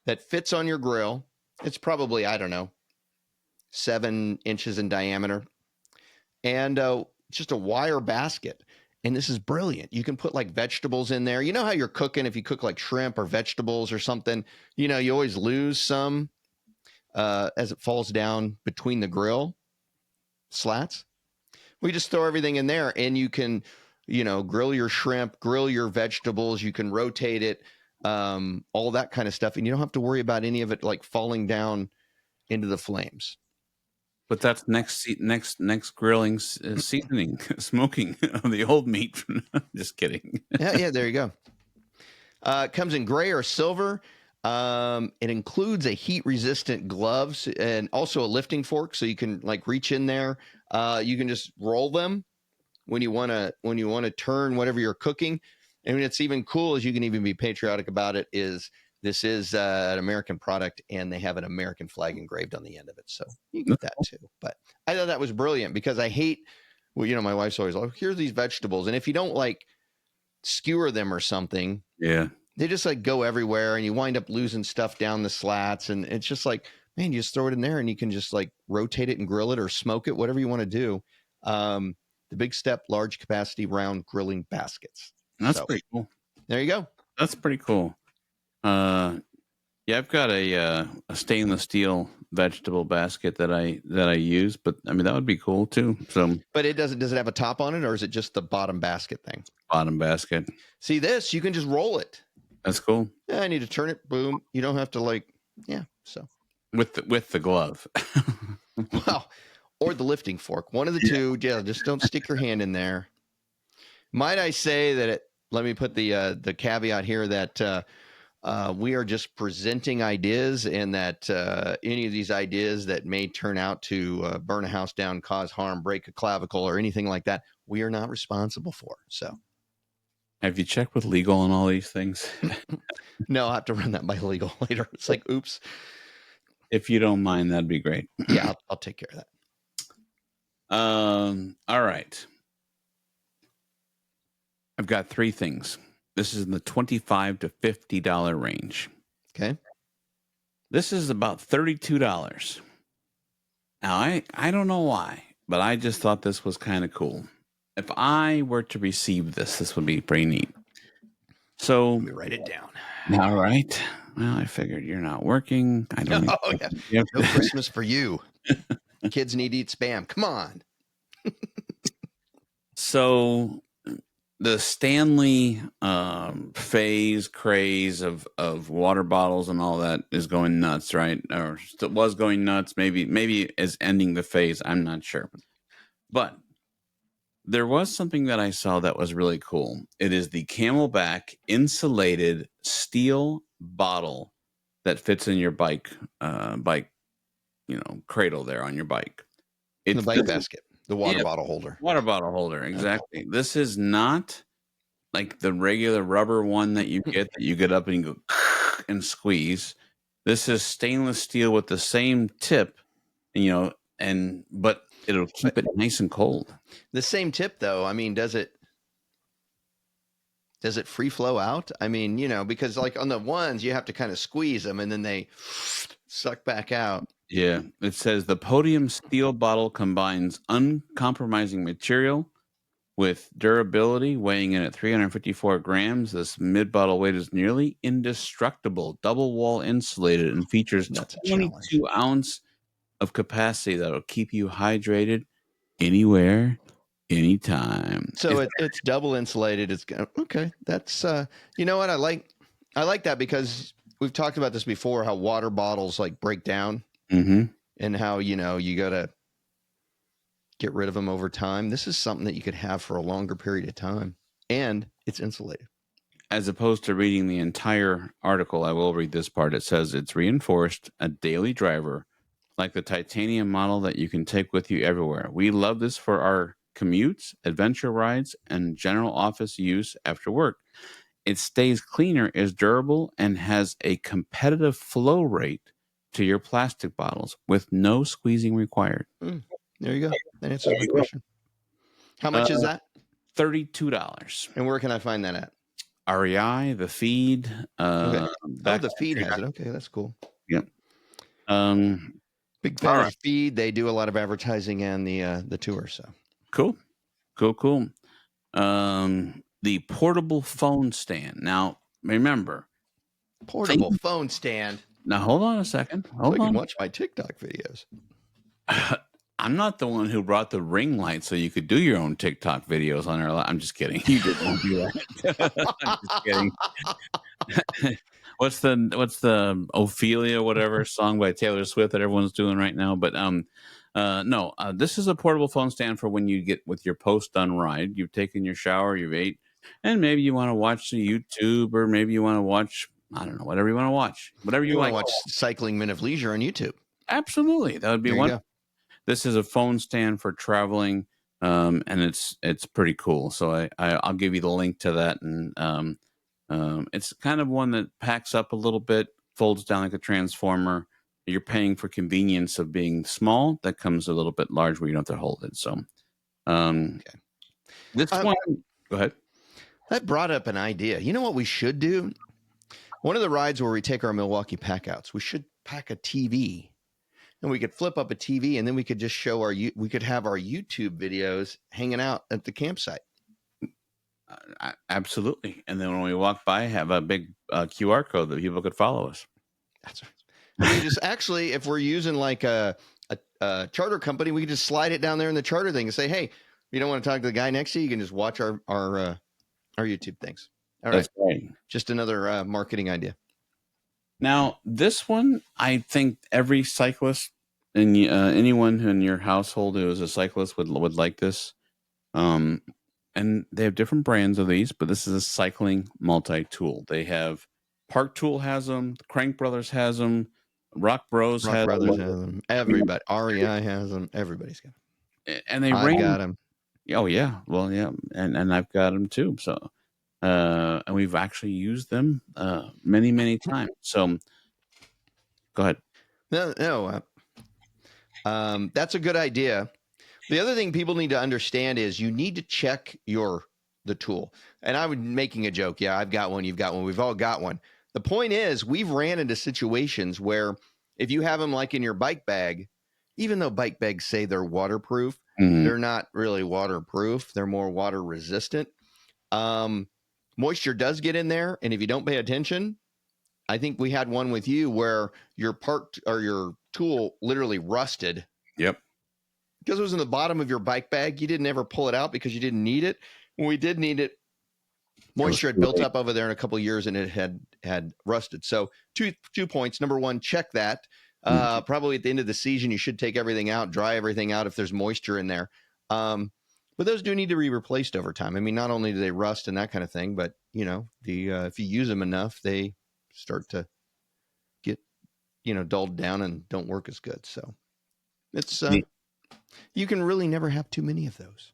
that fits on your grill. It's probably, 7 inches in diameter. And just a wire basket. And this is brilliant. You can put like vegetables in there. You know how you're cooking, if you cook like shrimp or vegetables or something, you always lose some as it falls down between the grill slats. We just throw everything in there, and you can, grill your shrimp, grill your vegetables. You can rotate it, all that kind of stuff. And you don't have to worry about any of it like falling down into the flames. But that's next grilling seasoning, smoking of the old meat. Just kidding. Yeah, there you go. It comes in gray or silver. It includes a heat-resistant gloves and also a lifting fork, so you can like reach in there. You can just roll them when you want to turn whatever you're cooking. And it's even cool, as you can even be patriotic about it, is this is an American product, and they have an American flag engraved on the end of it. So you get that too. But I thought that was brilliant because I hate, my wife's always like, here's these vegetables. And if you don't like skewer them or something, yeah, they just like go everywhere, and you wind up losing stuff down the slats. And it's just like, man, you just throw it in there and you can just like rotate it and grill it or smoke it, whatever you want to do. The Big Step Large Capacity Round Grilling Baskets. That's pretty cool. There you go. That's pretty cool. Yeah, I've got a stainless steel vegetable basket that I use, but I mean that would be cool too. So But does it have a top on it, or is it just the bottom basket thing? bottom basket. See this? You can just roll it. That's cool. Yeah, I need to turn it. Boom. You don't have to So With the glove. well, or the lifting fork. One of the two. Yeah, just don't stick your hand in there. Might I say that let me put the caveat here that we are just presenting ideas, and that any of these ideas that may turn out to burn a house down, cause harm, break a clavicle, or anything like that, we are not responsible for. So, have you checked with legal on all these things? no, I'll have to run that by legal later. It's like, oops. If you don't mind, that'd be great. Yeah, I'll take care of that. All right. I've got 3 things. This is in the $25 to $50 range. Okay. This is about $32. Now, I don't know why, but I just thought this was kind of cool. If I were to receive this would be pretty neat. So let me write it down. All right. Well, I figured you're not working. I don't. Oh, yeah. No Christmas for you. Kids need to eat Spam. Come on. So the Stanley phase craze of water bottles and all that is going nuts, right? Or still was going nuts. Maybe is ending the phase. I'm not sure. But there was something that I saw that was really cool. It is the Camelback insulated steel bottle that fits in your bike, cradle there on your bike. It's the bike basket, the water bottle holder. Water bottle holder, exactly. Okay. This is not like the regular rubber one that you get up and you go and squeeze. This is stainless steel with the same tip, but it'll keep it nice and cold. The same tip, though. I mean, does it free flow out? I mean, because like on the ones you have to kind of squeeze them and then they suck back out. Yeah, it says the podium steel bottle combines uncompromising material with durability, weighing in at 354 grams. This mid-bottle weight is nearly indestructible, double wall insulated, and features 22 ounce of capacity that'll keep you hydrated anywhere, anytime. So it's double insulated. It's okay. That's you know what I like that, because we've talked about this before, how water bottles like break down, and how you got to get rid of them over time. This is something that you could have for a longer period of time, and it's insulated. As opposed to reading the entire article, I will read this part. It says it's reinforced, a daily driver, like the titanium model that you can take with you everywhere. We love this for our commutes, adventure rides, and general office use after work. It stays cleaner, is durable, and has a competitive flow rate to your plastic bottles with no squeezing required. There you go. That answers my question. How much is that? $32. And where can I find that at? REI, The Feed. Okay. The Feed has it. Okay, that's cool. Yep. Big fan of Feed. They do a lot of advertising and the tour. So cool. The portable phone stand. Now, remember, portable phone stand. Now, hold on a second. So I can watch my TikTok videos. I'm not the one who brought the ring light so you could do your own TikTok videos on our. I'm just kidding. You didn't do that. I'm just kidding. What's the Ophelia whatever song by Taylor Swift that everyone's doing right now? But no, this is a portable phone stand for when you get with your post-done ride. You've taken your shower, you've ate, and maybe you want to watch the YouTube, or maybe you want to watch, I don't know, whatever you want to watch. Whatever you like. Want to watch Cycling Men of Leisure on YouTube. Absolutely. That would be one. This is a phone stand for traveling, and it's pretty cool. So I'll give you the link to that, and it's kind of one that packs up a little bit, folds down like a transformer. You're paying for convenience of being small. That comes a little bit large where you don't have to hold it. So, this one, go ahead. That brought up an idea. You know what we should do? One of the rides where we take our Milwaukee packouts, we should pack a TV. And we could flip up a TV, and then we could just show we could have our YouTube videos hanging out at the campsite. Absolutely. And then when we walk by, have a big QR code that people could follow us. That's right. And we just actually, if we're using like a charter company, we can just slide it down there in the charter thing and say, hey, you don't want to talk to the guy next to you, you can just watch our YouTube things. All right. That's right. Just another marketing idea. Now, this one, I think every cyclist and anyone in your household who is a cyclist would like this. And they have different brands of these, but this is a cycling multi-tool. They have Park Tool has them, Crank Brothers has them, Rock Bros has them. Everybody, REI has them. Everybody's got them, and they I've got them. Oh yeah, well yeah, and I've got them too. So, and we've actually used them many times. So, go ahead. No, that's a good idea. The other thing people need to understand is you need to check the tool. And I was making a joke. Yeah, I've got one. You've got one. We've all got one. The point is, we've ran into situations where if you have them like in your bike bag, even though bike bags say they're waterproof, they're not really waterproof. They're more water resistant. Moisture does get in there. And if you don't pay attention, I think we had one with you where your your tool literally rusted. Yep. Because it was in the bottom of your bike bag. You didn't ever pull it out because you didn't need it. When we did need it, moisture had built up over there in a couple of years and it had rusted. So two points. Number one, check that. Probably at the end of the season, you should take everything out, dry everything out if there's moisture in there. But those do need to be replaced over time. I mean, not only do they rust and that kind of thing, but if you use them enough, they start to get dulled down and don't work as good. So it's you can really never have too many of those.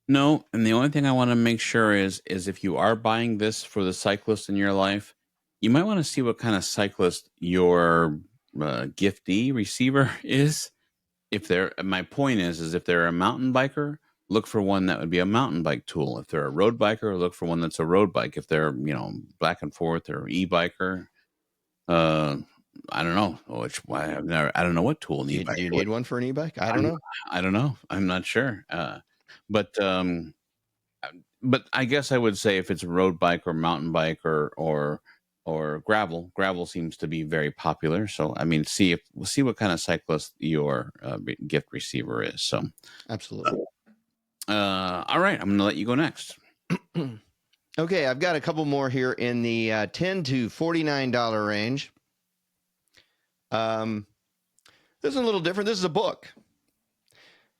No, and the only thing I want to make sure is if you are buying this for the cyclist in your life, you might want to see what kind of cyclist your giftee receiver is. My point is if they're a mountain biker, look for one that would be a mountain bike tool. If they're a road biker, look for one that's a road bike. If they're back and forth or e-biker, I don't know I don't know what tool an e-bike. Do you need one for an e-bike? I don't know. I don't know. I'm not sure. But I guess I would say if it's a road bike or mountain bike or gravel seems to be very popular. So I mean, we'll see what kind of cyclist your gift receiver is. So absolutely. All right, I'm going to let you go next. Okay, I've got a couple more here in the $10 to $49 range. This is a little different. This is a book.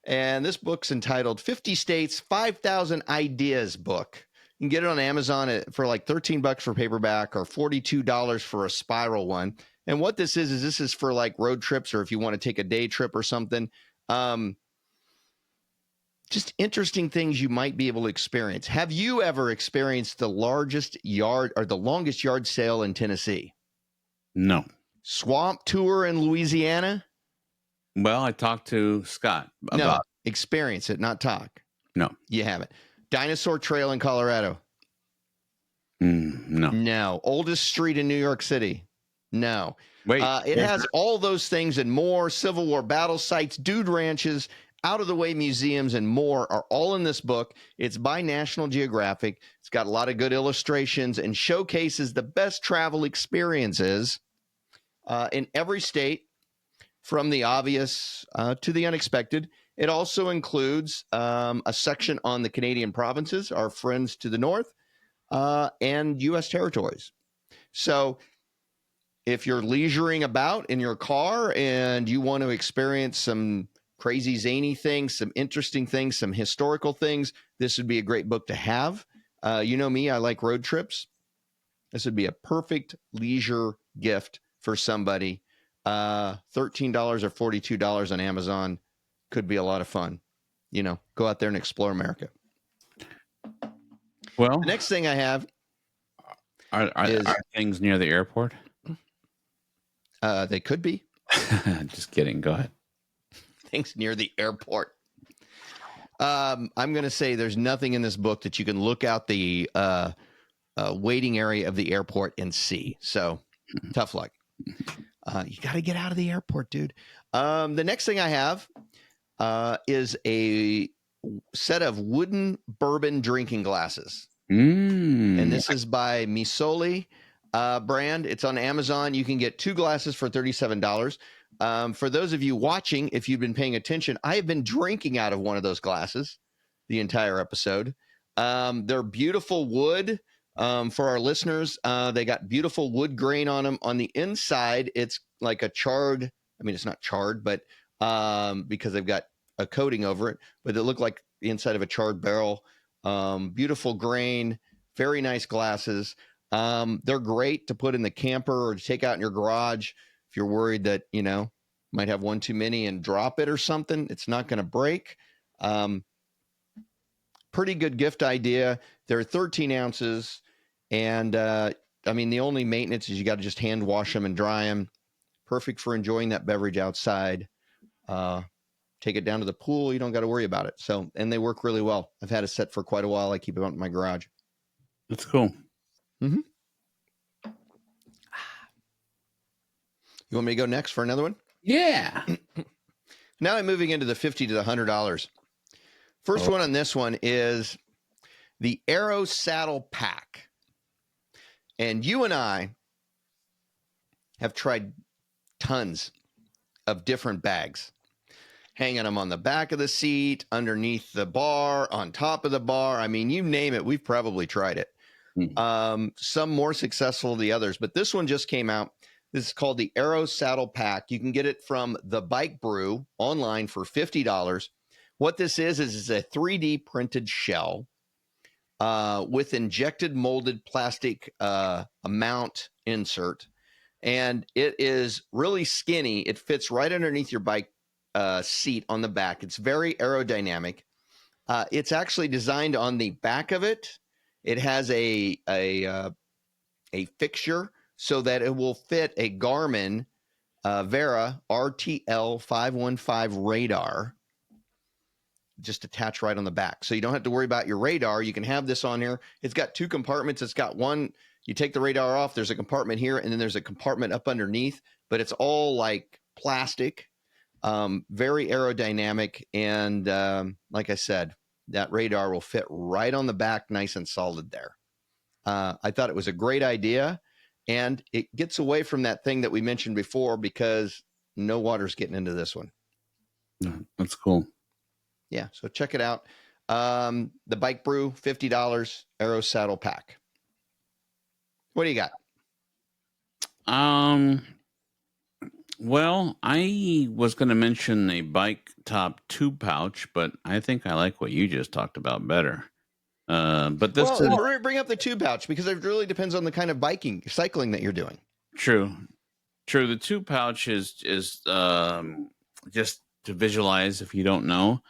And this book's entitled 50 States, 5,000 Ideas book. You can get it on Amazon for like $13 for paperback or $42 for a spiral one. And what this is for like road trips or if you want to take a day trip or something. Just interesting things you might be able to experience. Have you ever experienced the largest yard or the longest yard sale in Tennessee? No. Swamp tour in Louisiana? Well, I talked to Scott about No, experience it, not talk. No. You haven't. Dinosaur Trail in Colorado? No. No. Oldest street in New York City? No. Wait. It has all those things and more. Civil War battle sites, dude ranches, out-of-the-way museums, and more are all in this book. It's by National Geographic. It's got a lot of good illustrations and showcases the best travel experiences in every state, from the obvious to the unexpected. It also includes a section on the Canadian provinces, our friends to the north, and U.S. territories. So if you're leisuring about in your car and you want to experience some crazy, zany things, some interesting things, some historical things, this would be a great book to have. You know me, I like road trips. This would be a perfect leisure gift for somebody. $13 or $42 on Amazon could be a lot of fun. Go out there and explore America. Well, the next thing I have are things near the airport? They could be. Just kidding. Go ahead. Things near the airport. I'm going to say there's nothing in this book that you can look out the waiting area of the airport and see. So tough luck. You got to get out of the airport, dude. The next thing I have is a set of wooden bourbon drinking glasses. And this is by Misoli brand. It's on Amazon. You can get 2 glasses for $37. For those of you watching, if you've been paying attention, I have been drinking out of one of those glasses the entire episode. They're beautiful wood. For our listeners, they got beautiful wood grain on them. On the inside, it's like a charred, I mean, it's not charred, but because they've got a coating over it, but it looked like the inside of a charred barrel. Beautiful grain, very nice glasses. They're great to put in the camper or to take out in your garage. If you're worried that, you know, might have one too many and drop it or something, it's not going to break. Pretty good gift idea. They're 13 ounces. And I mean, the only maintenance is you got to just hand wash them and dry them. Perfect for enjoying that beverage outside. Take it down to the pool. You don't got to worry about it. So, and they work really well. I've had a set for quite a while. I keep them out in my garage. That's cool. Mm-hmm. You want me to go next for another one? Yeah. Now I'm moving into the $50 to the $100. First one on this one is the Aero Saddle Pack. And you and I have tried tons of different bags, hanging them on the back of the seat, underneath the bar, on top of the bar. I mean, you name it, we've probably tried it. Some more successful than the others, but this one just came out. This is called the Aero Saddle Pack. You can get it from the Bike Brew online for $50. What this is a 3D printed shell with injected molded plastic mount insert. And it is really skinny. It fits right underneath your bike seat on the back. It's very aerodynamic. It's actually designed on the back of it. It has a fixture so that it will fit a Garmin Vera RTL 515 radar just attached right on the back. So you don't have to worry about your radar. You can have this on here. It's got 2 compartments. It's got one, you take the radar off, there's a compartment here, and then there's a compartment up underneath, but it's all like plastic, very aerodynamic. And like I said, that radar will fit right on the back, nice and solid there. I thought it was a great idea, and it gets away from that thing that we mentioned before because no water's getting into this one. That's cool. Yeah, so check it out. The Bike Brew, $50, Aero Saddle Pack. What do you got? Well, I was going to mention a bike top tube pouch, but I think I like what you just talked about better. But this bring up the tube pouch because it really depends on the kind of cycling that you're doing. True. The tube pouch is just to visualize if you don't know,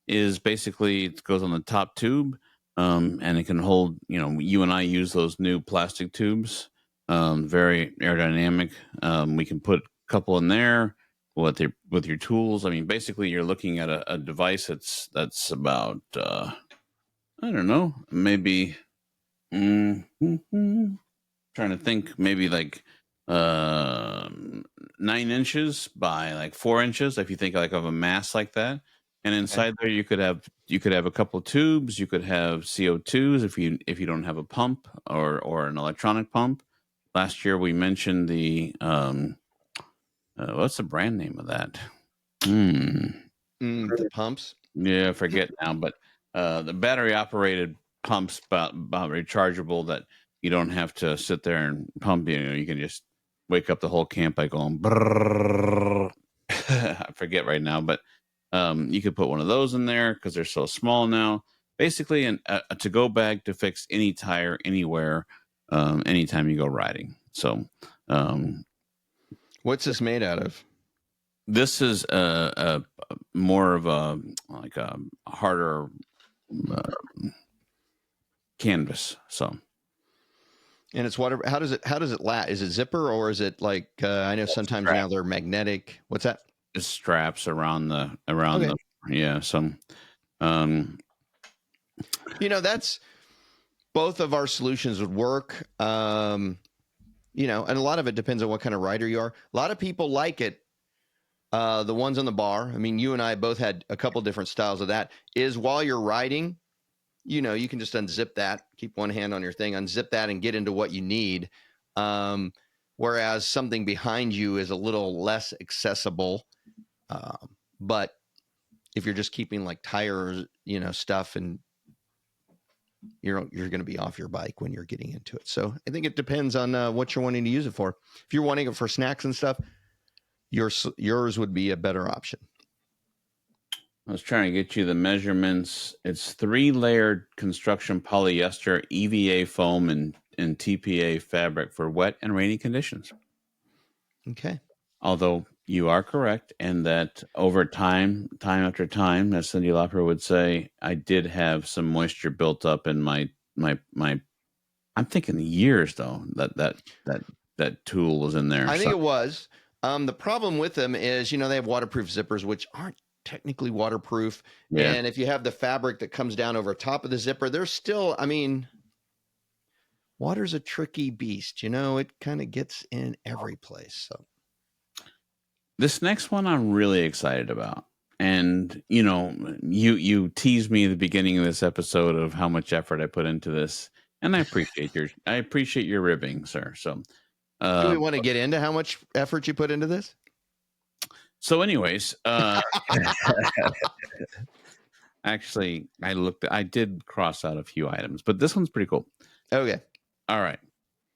is basically it goes on the top tube, and it can hold. You know, you and I use those new plastic tubes, very aerodynamic. We can put a couple in there with your tools. I mean, basically, you're looking at a device that's about I don't know, maybe trying to think, maybe like 9 inches by like 4 inches. If you think like of a mass like that. And inside there, you could have a couple of tubes. You could have CO2s if you don't have a pump or an electronic pump. Last year we mentioned the what's the brand name of that? The pumps. Yeah, I forget now, but the battery operated pumps about rechargeable that you don't have to sit there and pump. You know, you can just wake up the whole camp by going. I forget right now, but. You could put one of those in there because they're so small now. Basically, a to-go bag to fix any tire anywhere, anytime you go riding. So, what's this made out of? This is more of a harder canvas. So, and it's water. How does it last? Is it zipper or is it like I know sometimes now they're magnetic. What's that? Straps around the yeah. So, you know, that's both of our solutions would work. You know, and a lot of it depends on what kind of rider you are. A lot of people like it. The ones on the bar. I mean, you and I both had a couple different styles of that. Is while you're riding, you can just unzip that, keep one hand on your thing, unzip that, and get into what you need. Whereas something behind you is a little less accessible. But if you're just keeping like tires, stuff, and you're going to be off your bike when you're getting into it. So I think it depends on what you're wanting to use it for. If you're wanting it for snacks and stuff, yours would be a better option. I was trying to get you the measurements. It's 3-layered construction polyester, EVA foam, and TPA fabric for wet and rainy conditions. Okay. Although you are correct, and that over time after time, as Cyndi Lauper would say, I did have some moisture built up in my. I'm thinking years though that tool was in there. I think it was. The problem with them is, they have waterproof zippers, which aren't technically waterproof. Yeah. And if you have the fabric that comes down over top of the zipper, there's still, water's a tricky beast. It kind of gets in every place. So this next one I'm really excited about. And, you teased me at the beginning of this episode of how much effort I put into this. And I appreciate your ribbing, sir. So do we want to get into how much effort you put into this? So anyways, actually I did cross out a few items, but this one's pretty cool. Okay. All right.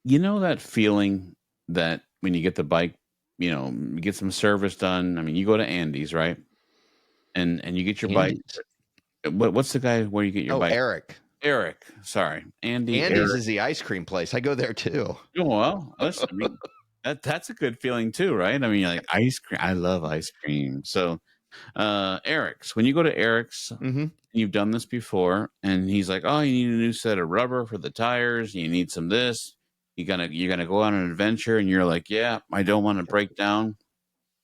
You know that feeling that when you get the bike, you get some service done. I mean, you go to Andy's, right? And you get your Andy's. bike. What's the guy where you get your bike? Eric. Sorry. Andy's is the ice cream place. I go there too. Oh, well, listen, that's a good feeling too, right? I mean, like ice cream. I love ice cream. So, Eric's. When you go to Eric's, you've done this before, and he's like, "Oh, you need a new set of rubber for the tires. You need some this. You're gonna go on an adventure," and you're like, "Yeah, I don't want to break down."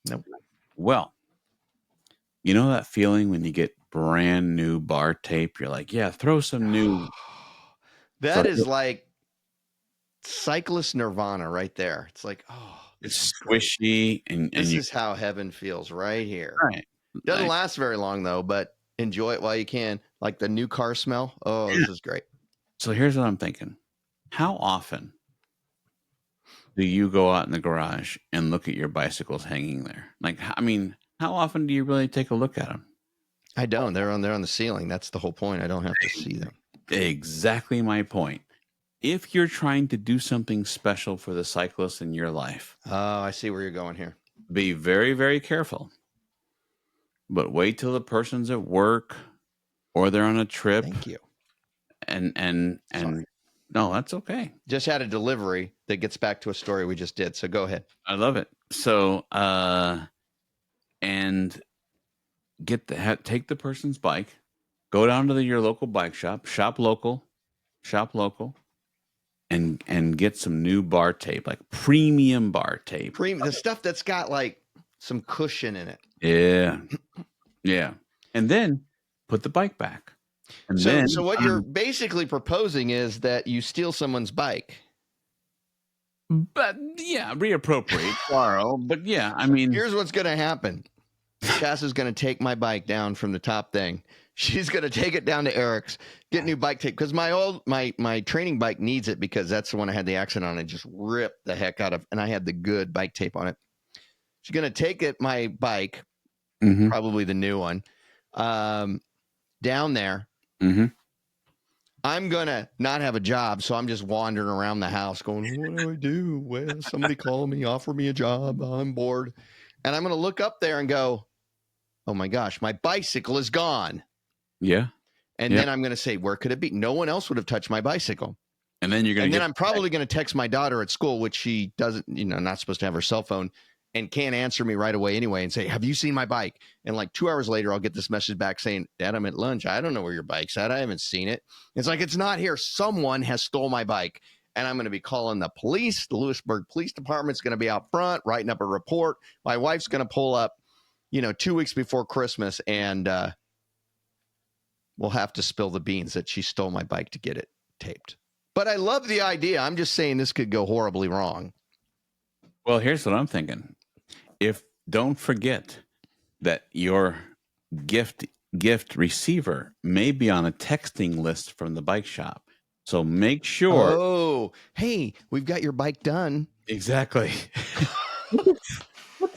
Nope. Well, you know that feeling when you get brand new bar tape? You're like, "Yeah, throw some new." That is like cyclist nirvana right there. It's like, it's squishy, and this is how heaven feels right here. Right. Doesn't last very long though, but enjoy it while you can. Like the new car smell. Oh, This is great. So here's what I'm thinking. How often do you go out in the garage and look at your bicycles hanging there? Like, how often do you really take a look at them? I don't. They're on the ceiling. That's the whole point. I don't have to see them. Exactly my point. If you're trying to do something special for the cyclist in your life. Oh, I see where you're going here. Be very, very careful. But wait till the person's at work or they're on a trip. Thank you. And no, that's okay. Just had a delivery that gets back to a story we just did. So go ahead. I love it. So, and take the person's bike, go down to your local bike shop, shop local, and get some new bar tape, like premium bar tape. The stuff that's got like some cushion in it. Yeah. Yeah. And then put the bike back. And so what you're basically proposing is that you steal someone's bike. But yeah, reappropriate, borrow. But yeah, I mean, here's what's going to happen. Cass is going to take my bike down from the top thing. She's going to take it down to Eric's, get new bike tape. Because my training bike needs it because that's the one I had the accident on and just ripped the heck out of. And I had the good bike tape on it. She's going to take my bike, probably the new one, down there. I'm going to not have a job. So I'm just wandering around the house going, what do I do? Well, somebody call me, offer me a job. I'm bored. And I'm going to look up there and go, oh my gosh, my bicycle is gone. Yeah. And then I'm going to say, where could it be? No one else would have touched my bicycle. And then I'm probably going to text my daughter at school, which she doesn't, not supposed to have her cell phone and can't answer me right away anyway and say, have you seen my bike? And like 2 hours later, I'll get this message back saying, Dad, I'm at lunch. I don't know where your bike's at. I haven't seen it. It's like, it's not here. Someone has stole my bike. And I'm going to be calling the police. The Lewisburg Police Department's going to be out front writing up a report. My wife's going to pull up, 2 weeks before Christmas, and we'll have to spill the beans that she stole my bike to get it taped. But I love the idea. I'm just saying this could go horribly wrong. Well, here's what I'm thinking. Don't forget that your gift gift receiver may be on a texting list from the bike shop. So make sure. Oh, hey, we've got your bike done. Exactly. What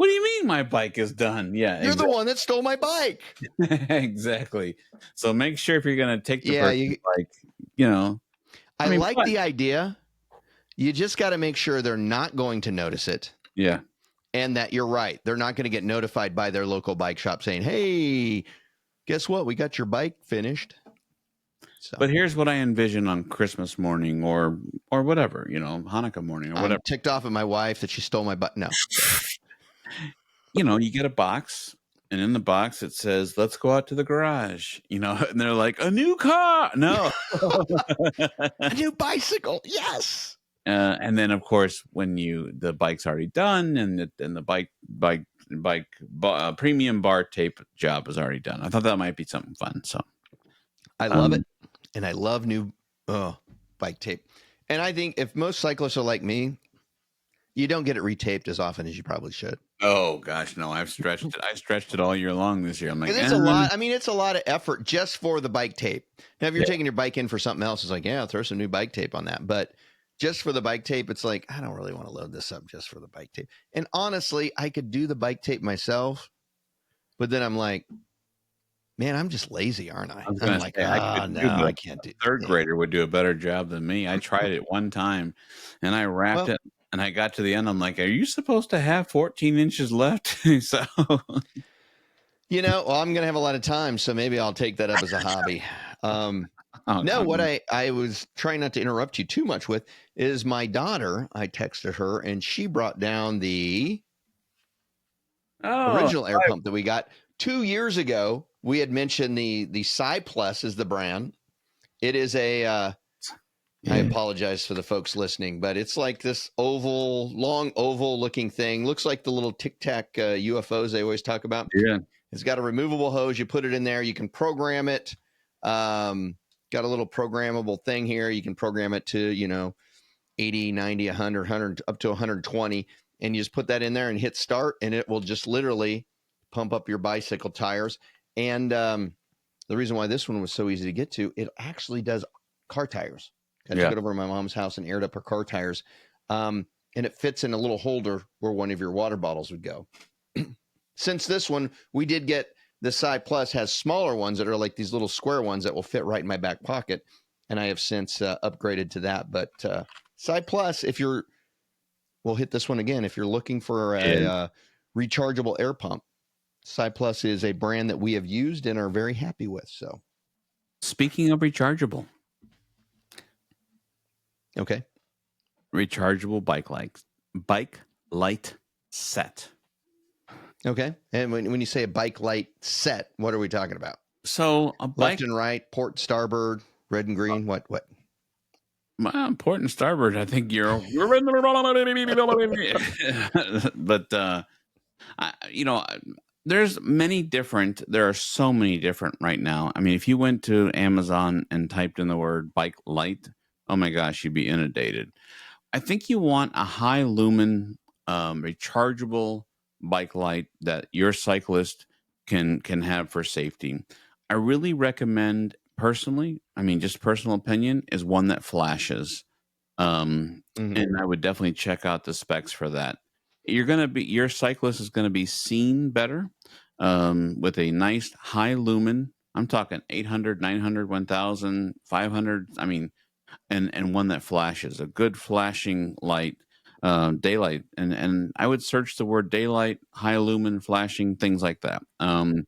do you mean my bike is done? Yeah, You're the one that stole my bike. exactly. So make sure if you're going to take the person's bike, I like the idea. You just got to make sure they're not going to notice it. Yeah. And that you're right. They're not going to get notified by their local bike shop saying, hey, guess what? We got your bike finished. So. But here's what I envision on Christmas morning or whatever, Hanukkah morning or whatever. I'm ticked off at my wife that she stole my bike. No. You get a box, and in the box it says, let's go out to the garage, and they're like, a new car. No. A new bicycle. Yes. And then, of course, when the bike's already done and the bike premium bar tape job is already done. I thought that might be something fun. So I love it. And I love new bike tape. And I think if most cyclists are like me, you don't get it retaped as often as you probably should. Oh gosh, no! I've stretched it. I stretched it all year long this year. I'm like, it's a lot. I mean, it's a lot of effort just for the bike tape. Now, if you're taking your bike in for something else, it's like, yeah, I'll throw some new bike tape on that. But just for the bike tape, it's like, I don't really want to load this up just for the bike tape. And honestly, I could do the bike tape myself, but then I'm like, man, I'm just lazy, aren't I? I'm like, I can't do. Third grader would do a better job than me. I tried it one time, and I wrapped it. And I got to the end. I'm like, are you supposed to have 14 inches left? So, I'm going to have a lot of time. So maybe I'll take that up as a hobby. What I was trying not to interrupt you too much with is my daughter. I texted her and she brought down the original air pump that we got 2 years ago. We had mentioned the Cyclists is the brand. It is a, I apologize for the folks listening, but it's like this long oval looking thing. Looks like the little Tic Tac UFOs they always talk about. Yeah. It's got a removable hose. You put it in there. You can program it. Got a little programmable thing here. You can program it to, 80, 90, 100, up to 120. And you just put that in there and hit start, and it will just literally pump up your bicycle tires. And the reason why this one was so easy to get to, it actually does car tires. I took it over to my mom's house and aired up her car tires. And it fits in a little holder where one of your water bottles would go. Since this one, we did get the Cy Plus has smaller ones that are like these little square ones that will fit right in my back pocket. And I have since upgraded to that. But Cy Plus, we'll hit this one again. If you're looking for a rechargeable air pump, Cy Plus is a brand that we have used and are very happy with. So, speaking of rechargeable. Okay. Rechargeable bike light set. Okay. And when you say a bike light set, what are we talking about? So a bike left and right, port, starboard, red and green. What? Port and starboard. I think you're but there's many different. There are so many different right now. I mean, if you went to Amazon and typed in the word bike light, oh my gosh, you'd be inundated. I think you want a high lumen, rechargeable bike light that your cyclist can have for safety. I really recommend, personally, just personal opinion, is one that flashes. And I would definitely check out the specs for that. Your cyclist is going to be seen better with a nice high lumen. I'm talking 800, 900, 1000, 500. And one that flashes, a good flashing light, daylight. And I would search the word daylight, high lumen, flashing, things like that. And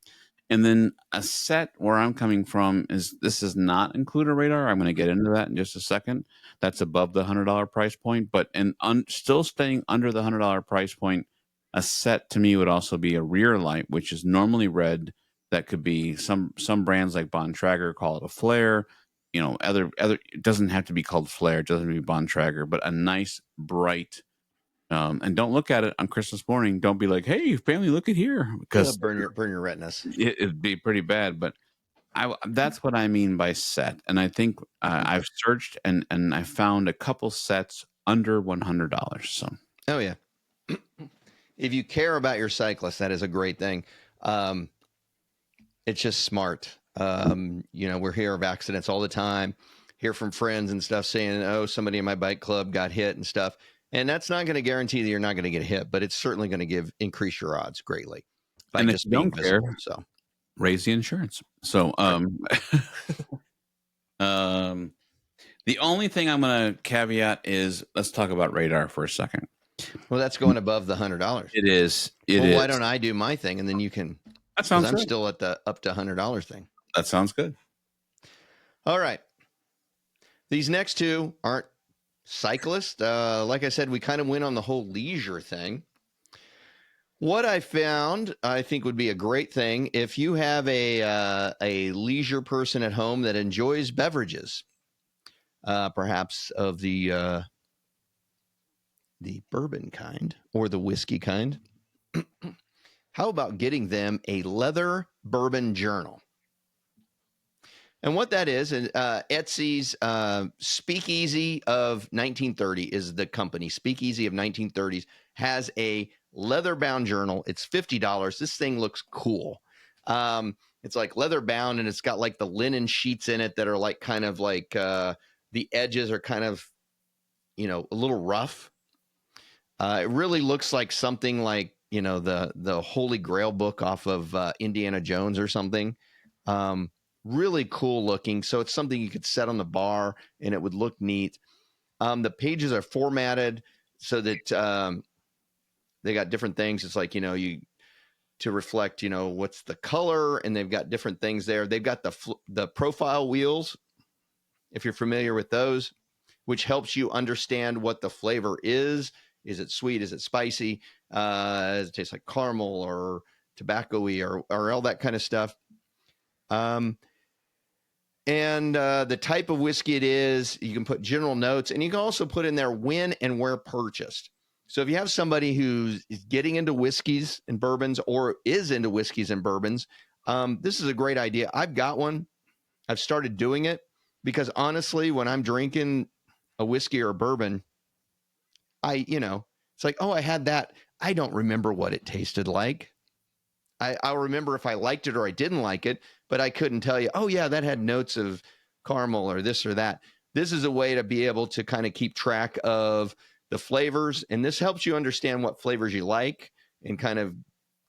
then a set where I'm coming from this does not include a radar. I'm going to get into that in just a second. That's above the $100 price point, but still staying under the $100 price point. A set to me would also be a rear light, which is normally red. That could be some brands like Bontrager call it a flare. Other it doesn't have to be called flare. It doesn't have to be Bontrager, but a nice bright. And don't look at it on Christmas morning. Don't be like, "Hey, family, look at here," because burn your retinas. It'd be pretty bad. But that's what I mean by set. And I think I've searched and I found a couple sets under $100. So, oh yeah, if you care about your cyclist, that is a great thing. It's just smart. We hear of accidents all the time, hear from friends and stuff saying, oh, somebody in my bike club got hit and stuff. And that's not going to guarantee that you're not going to get hit, but it's certainly going to increase your odds greatly by And if just you being don't care, visible. So raise the insurance. So, the only thing I'm going to caveat is, let's talk about radar for a second. Well, that's going above the $100. It is. Why don't I do my thing and then you can? That sounds I'm good. still at the up to $100 thing. That sounds good. All right. These next two aren't cyclists. Like I said, we kind of went on the whole leisure thing. What I found, I think, would be a great thing if you have a leisure person at home that enjoys beverages, perhaps of the bourbon kind or the whiskey kind. How about getting them a leather bourbon journal? And what that is, Etsy's Speakeasy of 1930 is the company. Speakeasy of 1930s has a leather-bound journal. It's $50. This thing looks cool. It's like leather-bound, and it's got like the linen sheets in it that are like kind of like the edges are kind of, a little rough. It really looks like something like, the Holy Grail book off of Indiana Jones or something. Really cool looking. So it's something you could set on the bar and it would look neat. The pages are formatted so that they got different things. It's like, to reflect, what's the color, and they've got different things there. They've got the profile wheels, if you're familiar with those, which helps you understand what the flavor is. Is it sweet? Is it spicy? Does it taste like caramel or tobacco-y or all that kind of stuff? And the type of whiskey it is, you can put general notes, and you can also put in there when and where purchased. So if you have somebody who's getting into whiskeys and bourbons or is into whiskeys and bourbons, this is a great idea. I've got one. I've started doing it because honestly, when I'm drinking a whiskey or a bourbon, it's like, oh, I had that. I don't remember what it tasted like. I'll remember if I liked it or I didn't like it, but I couldn't tell you, oh, yeah, that had notes of caramel or this or that. This is a way to be able to kind of keep track of the flavors, and this helps you understand what flavors you like and kind of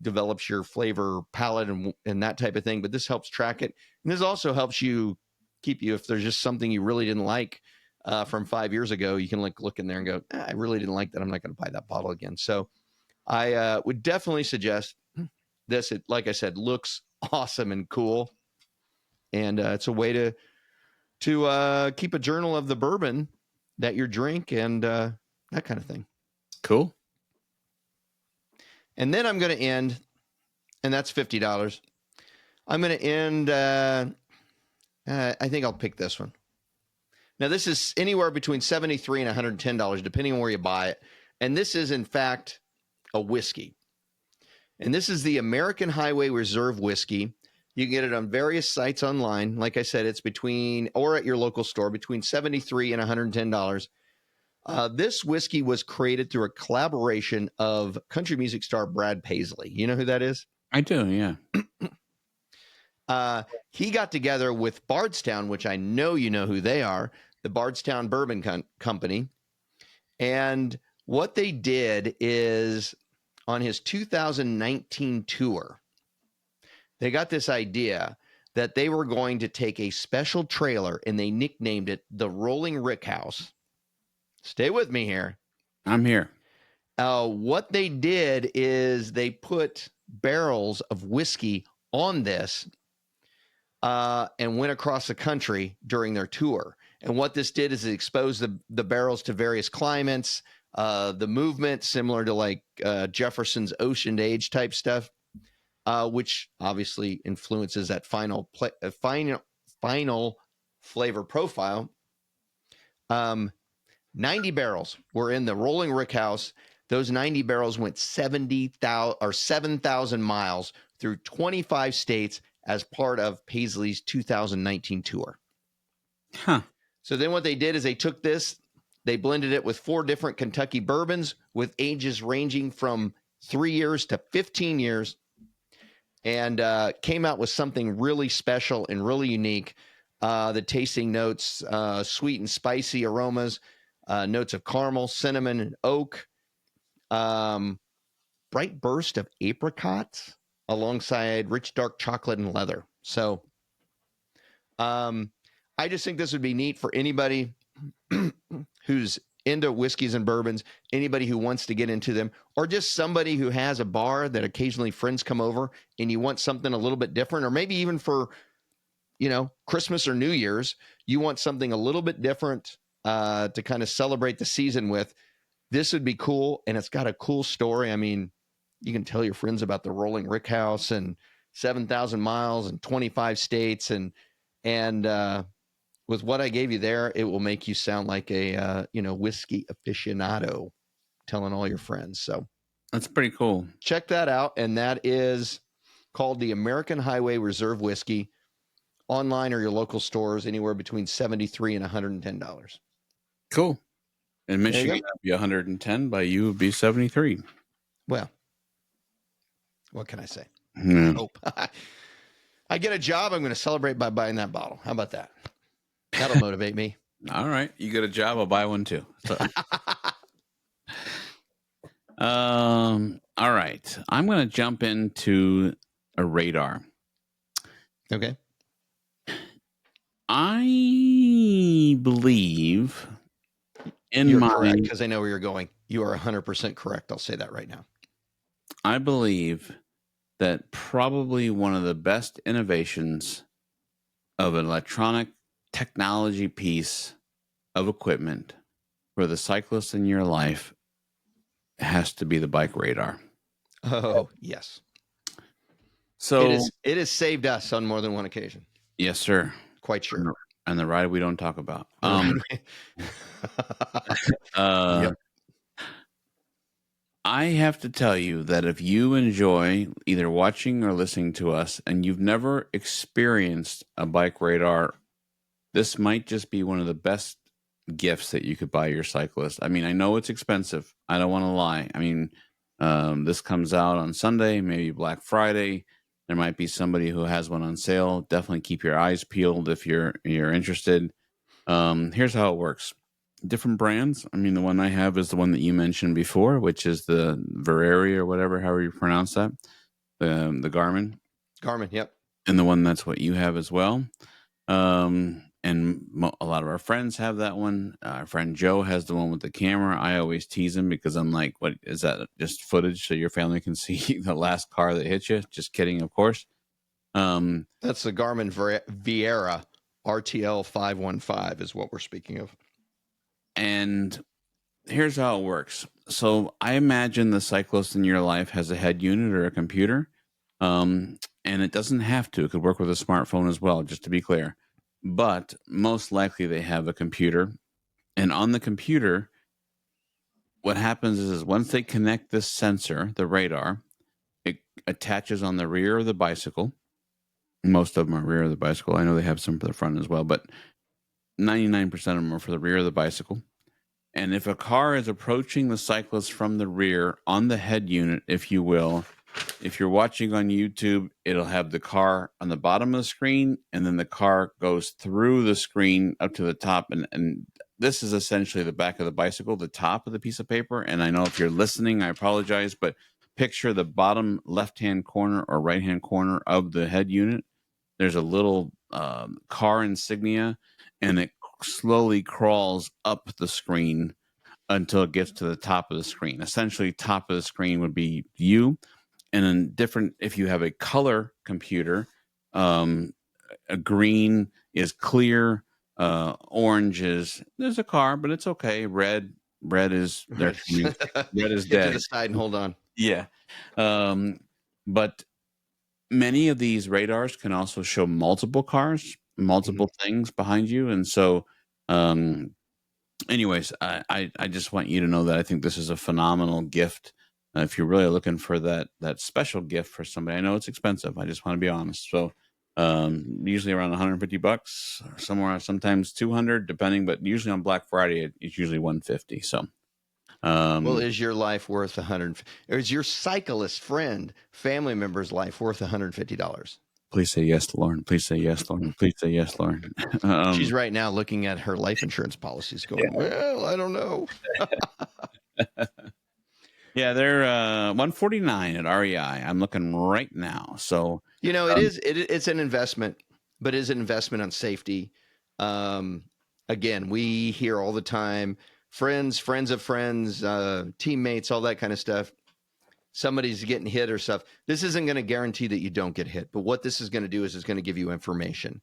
develops your flavor palette and that type of thing, but this helps track it. And this also helps you if there's just something you really didn't like from 5 years ago, you can look in there and go, I really didn't like that. I'm not going to buy that bottle again. So I would definitely suggest this. It, like I said, looks awesome and cool, and it's a way to keep a journal of the bourbon that you drink and that kind of thing. Cool. And then I'm going to end, and that's $50. I'm going to end. I think I'll pick this one. Now this is anywhere between $73 and $110, depending on where you buy it. And this is in fact a whiskey. And this is the American Highway Reserve whiskey. You can get it on various sites online. Like I said, it's or at your local store, between $73 and $110. This whiskey was created through a collaboration of country music star Brad Paisley. You know who that is? I do, yeah. He got together with Bardstown, which I know you know who they are, the Bardstown Bourbon Company. And what they did is, on his 2019 tour, they got this idea that they were going to take a special trailer, and they nicknamed it the Rolling Rick House. Stay with me here. I'm here. What they did is they put barrels of whiskey on this and went across the country during their tour. And what this did is it exposed the barrels to various climates, the movement, similar to like Jefferson's Ocean Age type stuff, which obviously influences that final flavor profile. 90 barrels were in the Rolling Rick House. Those 90 barrels went 7,000 miles through 25 states as part of Paisley's 2019 tour. Huh. So then what they did is they took this, they blended it with 4 different Kentucky bourbons with ages ranging from 3 years to 15 years. and came out with something really special and really unique. The tasting notes, sweet and spicy aromas, notes of caramel, cinnamon, and oak, bright burst of apricots alongside rich dark chocolate and leather. So I just think this would be neat for anybody who's into whiskeys and bourbons, anybody who wants to get into them, or just somebody who has a bar that occasionally friends come over and you want something a little bit different, or maybe even for, Christmas or New Year's, you want something a little bit different to kind of celebrate the season with. This would be cool, and it's got a cool story. I mean, you can tell your friends about the Rolling Rick House and 7,000 miles and 25 states, and with what I gave you there, it will make you sound like a whiskey aficionado, telling all your friends. So That's pretty cool. check that out, and that is called the American Highway Reserve Whiskey. Online or your local stores, anywhere between $73 and $110. Cool. In There you Michigan, go. it'd be 110. By you, it'd be 73. Well, what can I say? Yeah. Hope. I get a job, I'm going to celebrate by buying that bottle. How about that? That'll motivate me. All right. You get a job, I'll buy one too. So. All right. I'm going to jump into a radar. Okay. I believe You're correct, because I know where you're going. You are 100% correct. I'll say that right now. I believe that probably one of the best innovations of an electronic technology piece of equipment for the cyclist in your life has to be the bike radar. Oh, yes. So it has saved us on more than one occasion. Yes, sir. Quite sure. And the ride we don't talk about. Yep. I have to tell you that if you enjoy either watching or listening to us and you've never experienced a bike radar, this might just be one of the best gifts that you could buy your cyclist. I mean, I know it's expensive. I don't want to lie. I mean, this comes out on Sunday, maybe Black Friday. There might be somebody who has one on sale. Definitely keep your eyes peeled if you're interested. Here's how it works. Different brands. I mean, the one I have is the one that you mentioned before, which is the Vereri or whatever, however you pronounce that, the Garmin. Garmin, yep. And the one that's what you have as well. And a lot of our friends have that one. Our friend Joe has the one with the camera. I always tease him because I'm like, what is that? Just footage so your family can see the last car that hit you? Just kidding, of course. That's the Garmin Viera RTL 515 is what we're speaking of. And here's how it works. So I imagine the cyclist in your life has a head unit or a computer. And it doesn't have to. It could work with a smartphone as well, just to be clear. But most likely they have a computer. And on the computer, what happens is once they connect this sensor, the radar, it attaches on the rear of the bicycle. Most of them are rear of the bicycle. I know they have some for the front as well, but 99% of them are for the rear of the bicycle. And if a car is approaching the cyclist from the rear on the head unit, if you will, if you're watching on YouTube, it'll have the car on the bottom of the screen, and then the car goes through the screen up to the top. And this is essentially the back of the bicycle, the top of the piece of paper. And I know if you're listening, I apologize, but picture the bottom left-hand corner or right-hand corner of the head unit. There's a little car insignia, and it slowly crawls up the screen until it gets to the top of the screen. Essentially, top of the screen would be you. And then different, if you have a color computer, a green is clear, orange is, there's a car, but it's okay. Red is, red is dead. Get to the side and hold on. Yeah. But many of these radars can also show multiple cars, multiple things behind you. And so, anyways, I just want you to know that I think this is a phenomenal gift. If you're really looking for that special gift for somebody, I know it's expensive. I just want to be honest. So, usually around $150 or somewhere, sometimes 200, depending, but usually on Black Friday, it's usually 150. So, Well, is your life worth or is your cyclist friend, family member's life worth $150? Please say yes, Lauren. Please say yes, Lauren. Please say yes, Lauren. She's right now looking at her life insurance policies going, well, I don't know. Yeah, they're 149 at REI. I'm looking right now. So it's an investment, but is an investment on safety. Again, we hear all the time, friends of friends, teammates, all that kind of stuff. Somebody's getting hit or stuff. This isn't going to guarantee that you don't get hit, but what this is going to do is it's going to give you information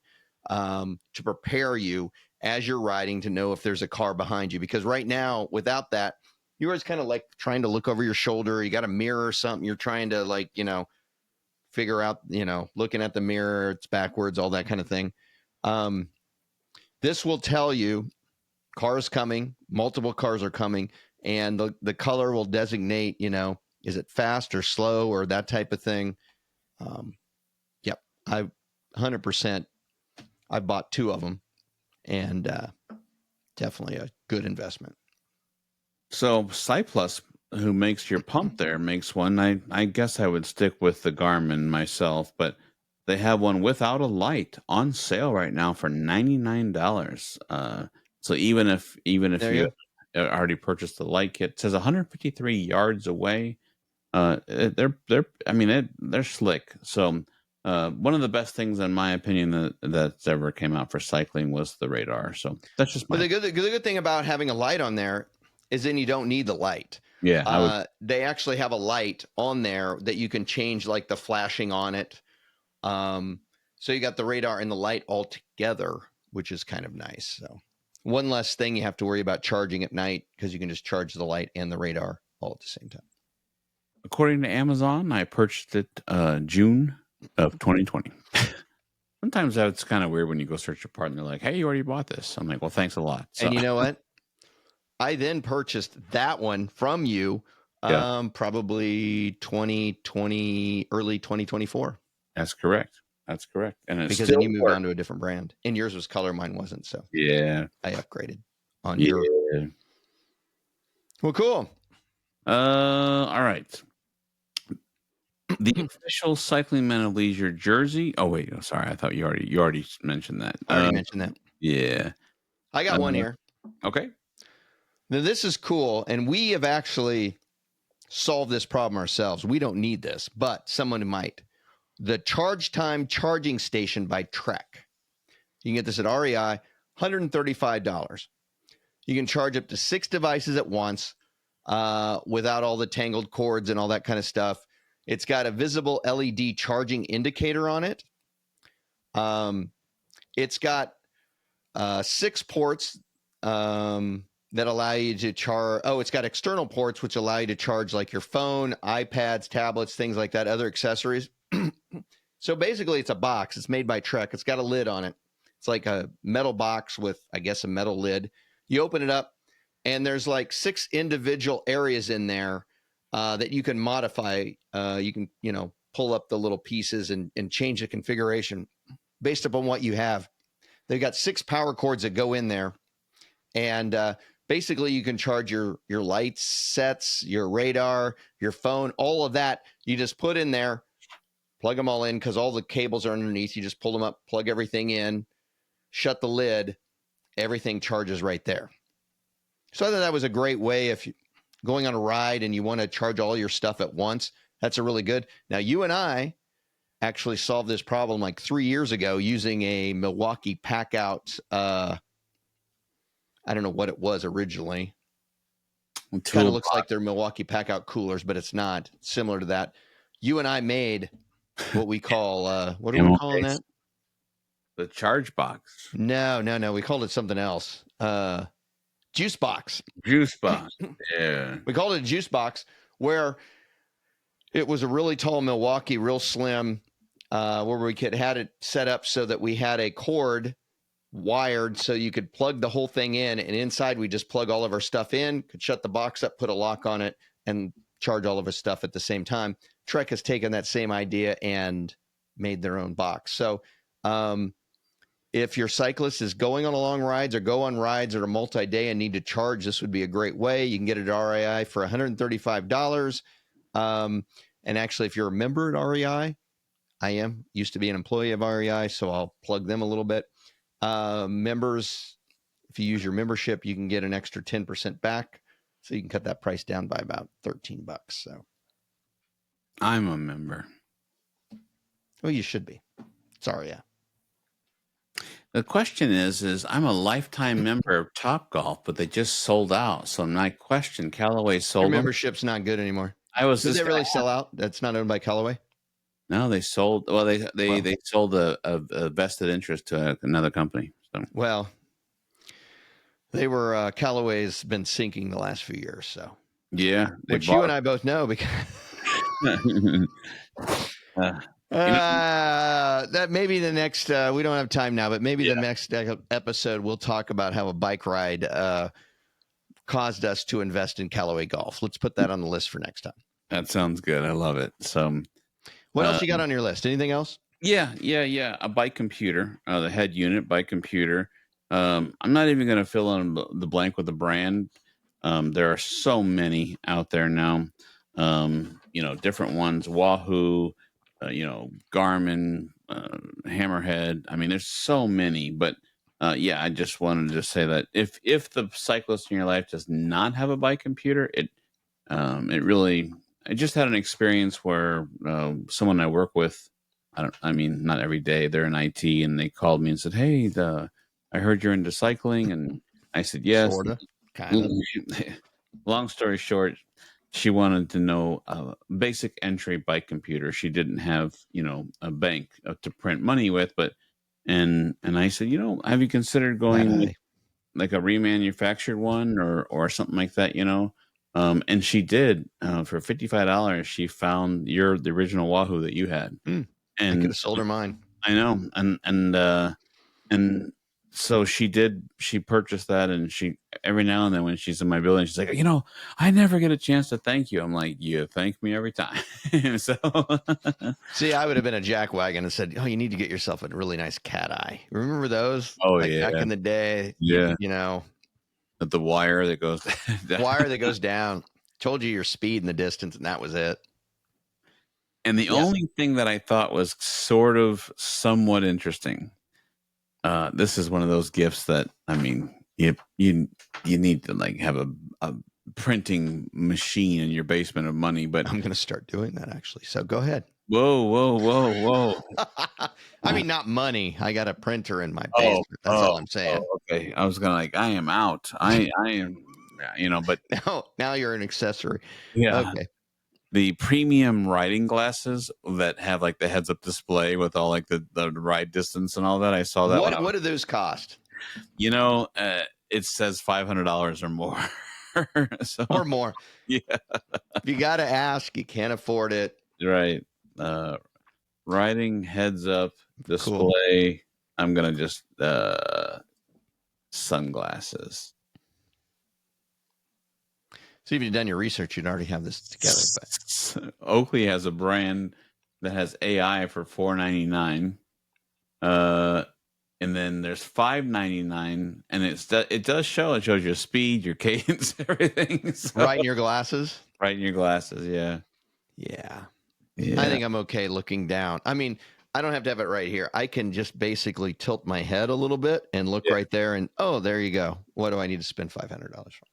to prepare you as you're riding to know if there's a car behind you. Because right now, without that, you're always kind of like trying to look over your shoulder. You got a mirror or something. You're trying to figure out, looking at the mirror, it's backwards, all that kind of thing. This will tell you cars coming, multiple cars are coming, and the color will designate, is it fast or slow or that type of thing. Yep. 100%. I bought 2 of them, and definitely a good investment. So Cyclists, who makes your pump there, makes one. I guess I would stick with the Garmin myself, but they have one without a light on sale right now for $99. So even if you already purchased the light kit, it says 153 yards away. They're slick. So one of the best things, in my opinion, that's ever came out for cycling was the radar. So that's just my. But the good thing about having a light on there is then you don't need the light. Yeah, they actually have a light on there that you can change, like the flashing on it. So you got the radar and the light all together, which is kind of nice. So one less thing you have to worry about charging at night, because you can just charge the light and the radar all at the same time. According to Amazon, I purchased it June of 2020. Sometimes that's kind of weird when you go search a part and they're like, hey, you already bought this. I'm like, well, thanks a lot. So. And you know what? I then purchased that one from you probably 2020, early 2024. That's correct. And it's because then you moved on to a different brand. And yours was color, mine wasn't. So yeah, I upgraded on your. Well, cool. All right. The official Cycling Men of Leisure jersey. Oh wait, sorry. I thought you already mentioned that. I already mentioned that. Yeah. I got one here. Okay. Now this is cool, and we have actually solved this problem ourselves. We don't need this, but someone might. The Charge Time Charging Station by Trek. You can get this at REI, $135. You can charge up to 6 devices at once without all the tangled cords and all that kind of stuff. It's got a visible LED charging indicator on it. It's got 6 ports that allow you to charge. Oh, it's got external ports, which allow you to charge like your phone, iPads, tablets, things like that, other accessories. So basically it's a box. It's made by Trek. It's got a lid on it. It's like a metal box with, I guess, a metal lid. You open it up and there's like 6 individual areas in there that you can modify. You can, pull up the little pieces and change the configuration based upon what you have. They've got 6 power cords that go in there. And basically you can charge your lights sets, your radar, your phone, all of that. You just put in there, plug them all in because all the cables are underneath. You just pull them up, plug everything in, shut the lid, everything charges right there. So I thought that was a great way if you're going on a ride and you want to charge all your stuff at once. That's a really good. Now, you and I actually solved this problem like 3 years ago using a Milwaukee Pack-Out. I don't know what it was originally. It kind of looks like they're Milwaukee Pack-Out coolers, but it's not. It's similar to that. You and I made what we call, what are we calling that? The charge box. No. We called it something else. Juice box. Juice box. Yeah. We called it a juice box, where it was a really tall Milwaukee, real slim, where we had it set up so that we had a cord wired so you could plug the whole thing in, and inside we just plug all of our stuff in, could shut the box up, put a lock on it, and charge all of our stuff at the same time. Trek has taken that same idea and made their own box. So If your cyclist is going on long rides or go on rides that are multi-day and need to charge, this would be a great way. You can get it at REI for $135. And actually, if you're a member at REI, used to be an employee of REI, so I'll plug them a little bit. Members, if you use your membership, you can get an extra 10% back. So you can cut that price down by about $13. So I'm a member. well, you should be. Sorry, yeah. The question is I'm a lifetime member of Topgolf, but they just sold out. So my question, Callaway sold Your them. membership's not good anymore. I was Did just they gonna really sell out? That's not owned by Callaway? No, they sold. Well, they sold a vested interest to another company. So Well, they were Callaway's been sinking the last few years. So yeah, which you and I both know because that maybe the next. We don't have time now, but maybe the next episode we'll talk about how a bike ride caused us to invest in Callaway Golf. Let's put that on the list for next time. That sounds good. I love it. So, what else you got on your list? Anything else? Yeah. A bike computer, the head unit bike computer. I'm not even going to fill in the blank with the brand. There are so many out there now. Different ones. Wahoo, Garmin, Hammerhead. I mean, there's so many. But I just wanted to say that if the cyclist in your life does not have a bike computer, it really. I just had an experience where someone I work with, not every day, they're in IT, and they called me and said, "Hey, I heard you're into cycling," and I said, "Yes." Sorta, kind of. Long story short, she wanted to know a basic entry bike computer. She didn't have, a bank to print money with, and I said, have you considered going with like a remanufactured one or something like that, and she did for $55. She found the original Wahoo that you had, and I could have sold her mine. I know, and so she did. She purchased that, and she every now and then when she's in my building, she's like, I never get a chance to thank you. I'm like, you thank me every time. So see, I would have been a jackwagon and said, "Oh, you need to get yourself a really nice cat eye. Remember those? Oh back in the day. Yeah, the wire that goes down. Told you your speed and the distance, and that was it. And the only thing that I thought was sort of somewhat interesting. This is one of those gifts that you need to like have a printing machine in your basement of money. But I'm going to start doing that actually. So go ahead. Whoa! I mean, not money. I got a printer in my basement. That's all I'm saying. Okay, I was gonna I am out. I am, but now you're an accessory. Yeah. Okay. The premium riding glasses that have like the heads up display with all like the ride distance and all that. I saw that. What do those cost? It says $500 or more. Or more. Yeah. You got to ask. You can't afford it. Right. Riding heads up display. Cool. I'm gonna just sunglasses. So if you'd done your research, you'd already have this together. But Oakley has a brand that has AI for $4.99, and then there's $5.99, and it does show. It shows your speed, your cadence, everything. So, right in your glasses. Right in your glasses. Yeah. I think I'm okay looking down. I mean, I don't have to have it right here. I can just basically tilt my head a little bit and look right there, and there you go. What do I need to spend $500 for?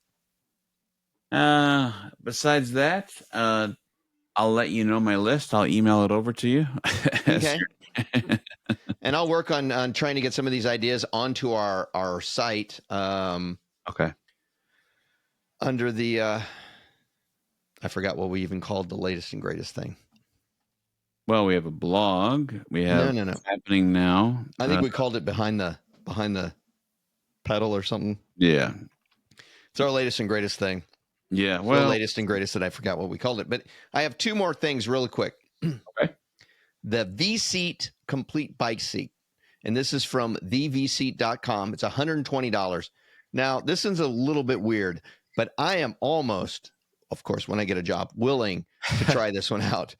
Besides that, I'll let you know my list. I'll email it over to you. Okay. And I'll work on trying to get some of these ideas onto our site. Okay. Under the, I forgot what we even called the latest and greatest thing. Well, we have a blog. We have no. happening now. I think we called it behind the pedal or something. Yeah. It's our latest and greatest thing. Yeah, well, the latest and greatest that I forgot what we called it. But I have two more things really quick. Okay. The V-Seat Complete Bike Seat. And this is from thevseat.com. It's $120. Now, this is a little bit weird, but I am almost, of course, when I get a job, willing to try this one out.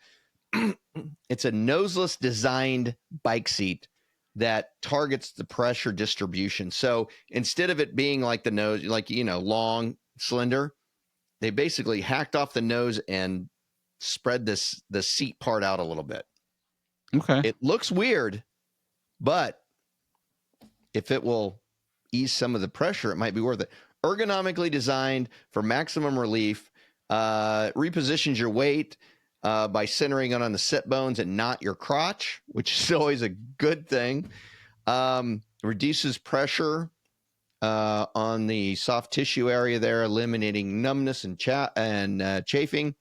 It's a noseless designed bike seat that targets the pressure distribution. So instead of it being like the nose, like, long, slender, they basically hacked off the nose and spread the seat part out a little bit. Okay. It looks weird, but if it will ease some of the pressure, it might be worth it. Ergonomically designed for maximum relief, repositions your weight by centering it on the sit bones and not your crotch, which is always a good thing. Reduces pressure on the soft tissue area there, eliminating numbness and chafing.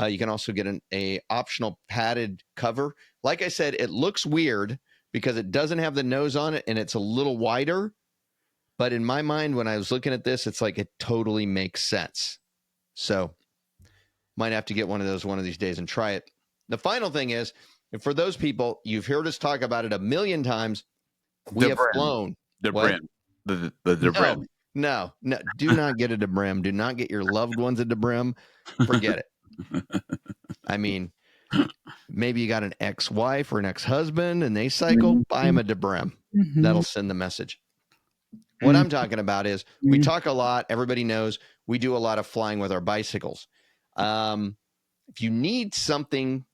You can also get a optional padded cover. Like I said, it looks weird because it doesn't have the nose on it and it's a little wider. But in my mind, when I was looking at this, it's like it totally makes sense. So might have to get one of those one of these days and try it. The final thing is, and for those people, you've heard us talk about it a million times. We have flown. The What? brim. The brim. No. Do not get a Debrim. Do not get your loved ones a Debrim. Forget it. I mean, maybe you got an ex-wife or an ex-husband and they cycle, buy them a Debrim. That'll send the message. What I'm talking about is we talk a lot. Everybody knows we do a lot of flying with our bicycles. If you need something,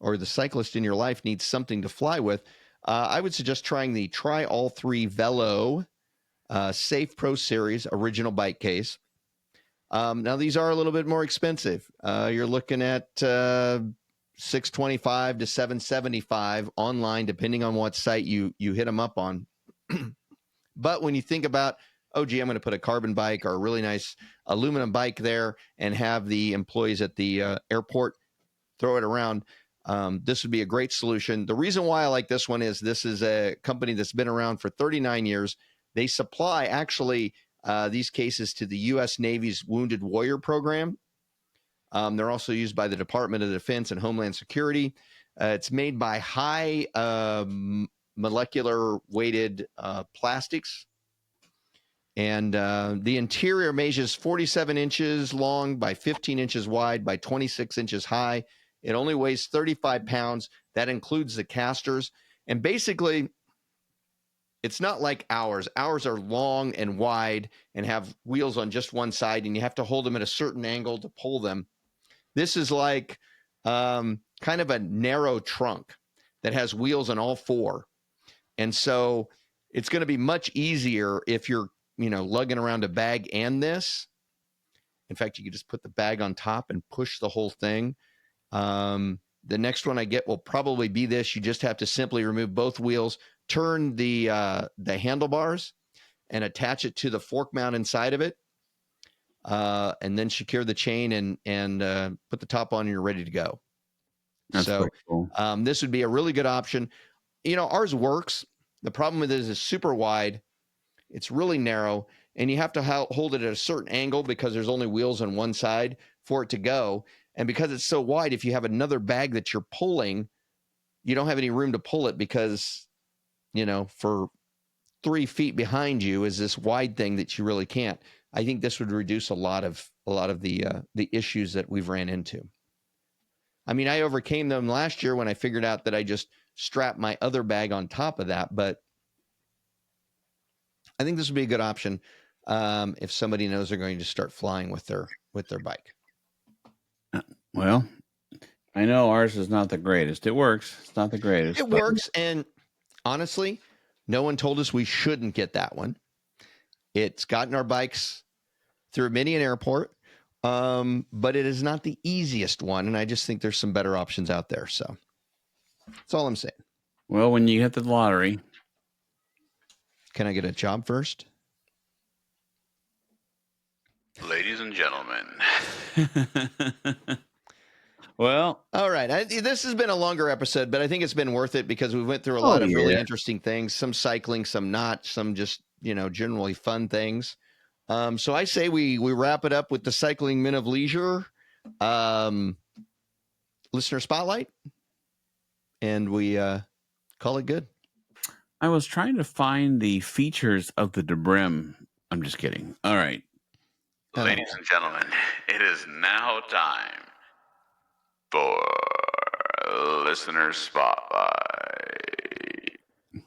or the cyclist in your life needs something to fly with, I would suggest trying the Try All 3 Velo Safe Pro Series original bike case. Now, these are a little bit more expensive. You're looking at $625 to $775 online, depending on what site you hit them up on. But when you think about, oh, gee, I'm going to put a carbon bike or a really nice aluminum bike there and have the employees at the airport throw it around, this would be a great solution. The reason why I like this one is this is a company that's been around for 39 years. They supply actually these cases to the U.S. Navy's Wounded Warrior Program. They're also used by the Department of Defense and Homeland Security. It's made by high molecular weighted plastics. And the interior measures 47 inches long by 15 inches wide by 26 inches high. It only weighs 35 pounds. That includes the casters. And basically, it's not like ours. Ours are long and wide and have wheels on just one side, and you have to hold them at a certain angle to pull them. This is like kind of a narrow trunk that has wheels on all four. And so it's going to be much easier if you're, lugging around a bag and this. In fact, you could just put the bag on top and push the whole thing. The next one I get will probably be this. You just have to simply remove both wheels, turn the handlebars, and attach it to the fork mount inside of it, and then secure the chain and put the top on, and you're ready to go. That's so cool. This would be a really good option. Ours works. The problem with it is it's super wide. It's really narrow, and you have to hold it at a certain angle because there's only wheels on one side for it to go. And because it's so wide, if you have another bag that you're pulling, you don't have any room to pull it because, for 3 feet behind you is this wide thing that you really can't. I think this would reduce a lot of the issues that we've ran into. I mean, I overcame them last year when I figured out that I just strapped my other bag on top of that. But I think this would be a good option if somebody knows they're going to start flying with their bike. Well, I know ours is not the greatest. It works. It's not the greatest. It works. And honestly, no one told us we shouldn't get that one. It's gotten our bikes through many an airport, but it is not the easiest one. And I just think there's some better options out there. So that's all I'm saying. Well, when you hit the lottery. Can I get a job first? Ladies and gentlemen. Well, all right. This has been a longer episode, but I think it's been worth it because we went through a lot of really interesting things, some cycling, some not, some just, generally fun things. So I say we wrap it up with the Cycling Men of Leisure listener spotlight, and we call it good. I was trying to find the features of the Debrim. I'm just kidding. All right. Ladies and gentlemen, it is now time for Listener Spotlight.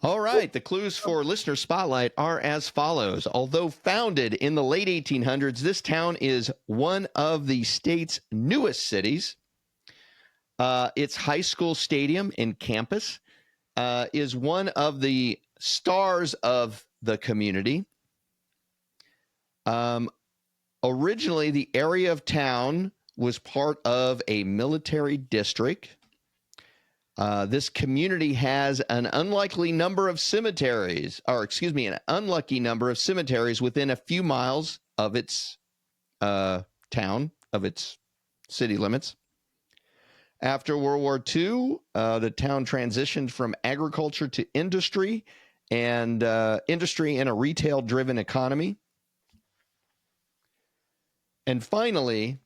All right. The clues for Listener Spotlight are as follows. Although founded in the late 1800s, this town is one of the state's newest cities. Its high school stadium and campus is one of the stars of the community. Originally, the area of town was part of a military district. This community has an unlucky number of cemeteries within a few miles of its town, of its city limits. After World War II, the town transitioned from agriculture to industry and a retail-driven economy. And finally,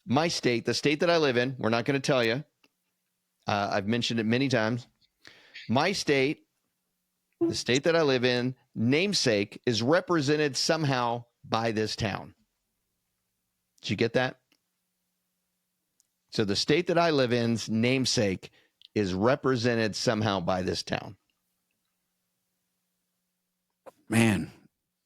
my state, the state that I live in, we're not going to tell you. I've mentioned it many times. My state, the state that I live in, namesake, is represented somehow by this town. Did you get that? So the state that I live in's namesake is represented somehow by this town. Man,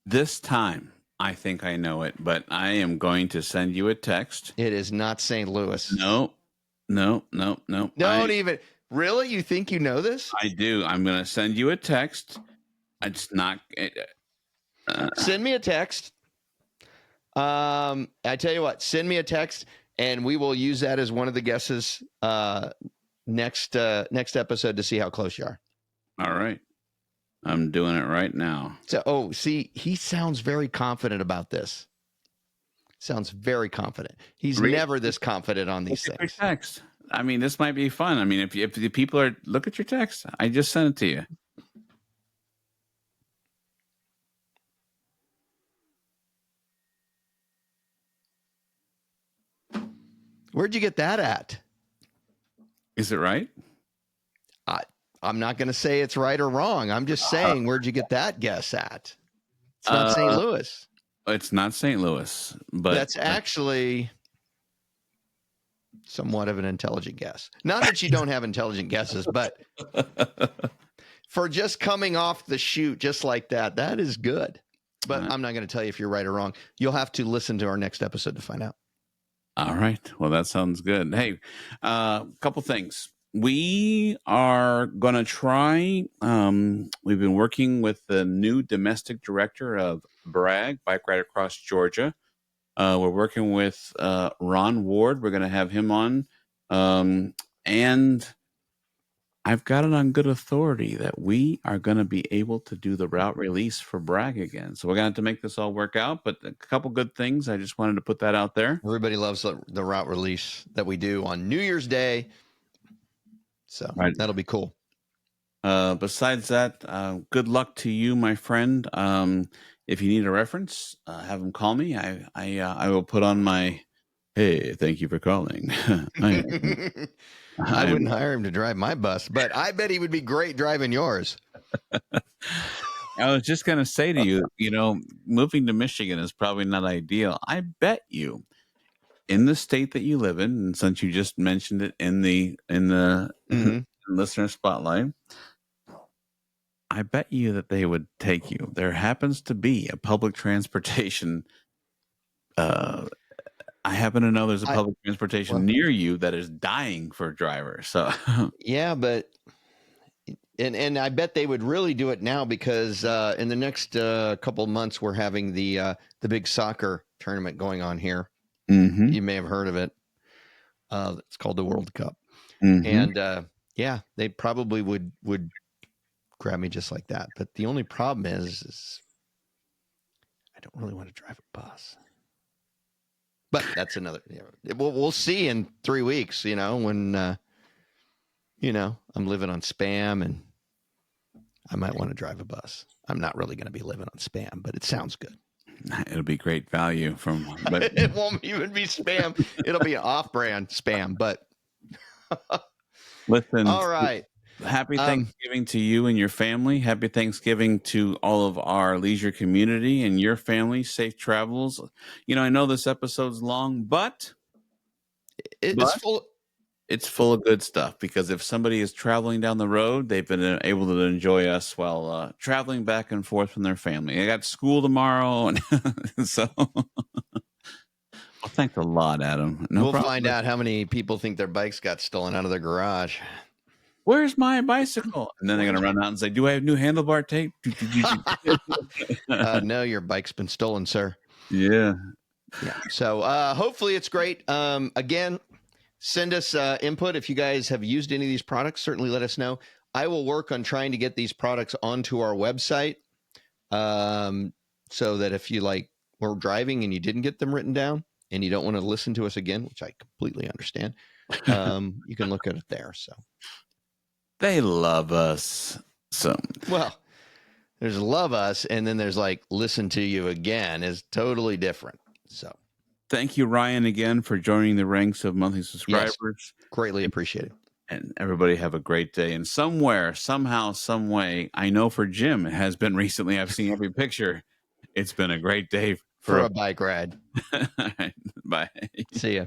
this time I think I know it, but I am going to send you a text. It is not St. Louis. No. Don't even. Really? You think you know this? I do. I'm going to send you a text. It's not. Send me a text. I tell you what, send me a text, and we will use that as one of the guesses next episode to see how close you are. All right. I'm doing it right now. So, see, he sounds very confident about this. Sounds very confident. He's never this confident on these things. Text. I mean, this might be fun. I mean, if the people are, look at your text. I just sent it to you. Where'd you get that at? Is it right? I'm not going to say it's right or wrong. I'm just saying, where'd you get that guess at? It's not St. Louis. It's not St. Louis, but that's actually somewhat of an intelligent guess. Not that you don't have intelligent guesses, but for just coming off the chute just like that, that is good. But I'm not going to tell you if you're right or wrong. You'll have to listen to our next episode to find out. All right. Well, that sounds good. Hey, a couple things. We are going to try. We've been working with the new domestic director of Bragg, Bike Ride Across Georgia. We're working with Ron Ward. We're going to have him on. And I've got it on good authority that we are going to be able to do the route release for Bragg again. So we're going to have to make this all work out. But a couple good things. I just wanted to put that out there. Everybody loves the route release that we do on New Year's Day. So that'll be cool. Besides that, good luck to you, my friend. If you need a reference, have him call me. I will put on my, hey, thank you for calling. I wouldn't hire him to drive my bus, but I bet he would be great driving yours. I was just going to say to you, moving to Michigan is probably not ideal. I bet you in the state that you live in, and since you just mentioned it in the listener spotlight, I bet you that they would take you. There happens to be a public transportation. I happen to know there's a public transportation near you that is dying for drivers. So yeah, but and I bet they would really do it now because in the next couple of months we're having the big soccer tournament going on here. Mm-hmm. You may have heard of it. It's called the World Cup, Mm-hmm. and they probably would grab me just like that. But the only problem is I don't really want to drive a bus. But that's another. We'll see in 3 weeks. When I'm living on Spam and I might want to drive a bus. I'm not really going to be living on Spam, but it sounds good. It'll be great value but it won't even be Spam. It'll be off-brand Spam. But listen. All right. Happy Thanksgiving to you and your family. Happy Thanksgiving to all of our leisure community and your family. Safe travels. I know this episode's long, but it's full. It's full of good stuff because if somebody is traveling down the road, they've been able to enjoy us while traveling back and forth from their family. I got school tomorrow, and so well, thanks a lot, Adam. No We'll problem. find out how many people think their bikes got stolen out of their garage. Where's my bicycle? And then they're gonna run out and say, "Do I have new handlebar tape?" No, your bike's been stolen, sir. Yeah. So hopefully it's great. Again, send us input if you guys have used any of these products. Certainly let us know. I will work on trying to get these products onto our website, so that if you were driving and you didn't get them written down and you don't want to listen to us again, which I completely understand, you can look at it there. So They love us. So well, there's love us, and then there's listen to you again is totally different. So thank you, Ryan, again for joining the ranks of monthly subscribers. Yes, greatly appreciated. And everybody have a great day. And somewhere, somehow, some way, I know for Jim, it has been recently. I've seen every picture. It's been a great day for a bike ride. All right, bye. See ya.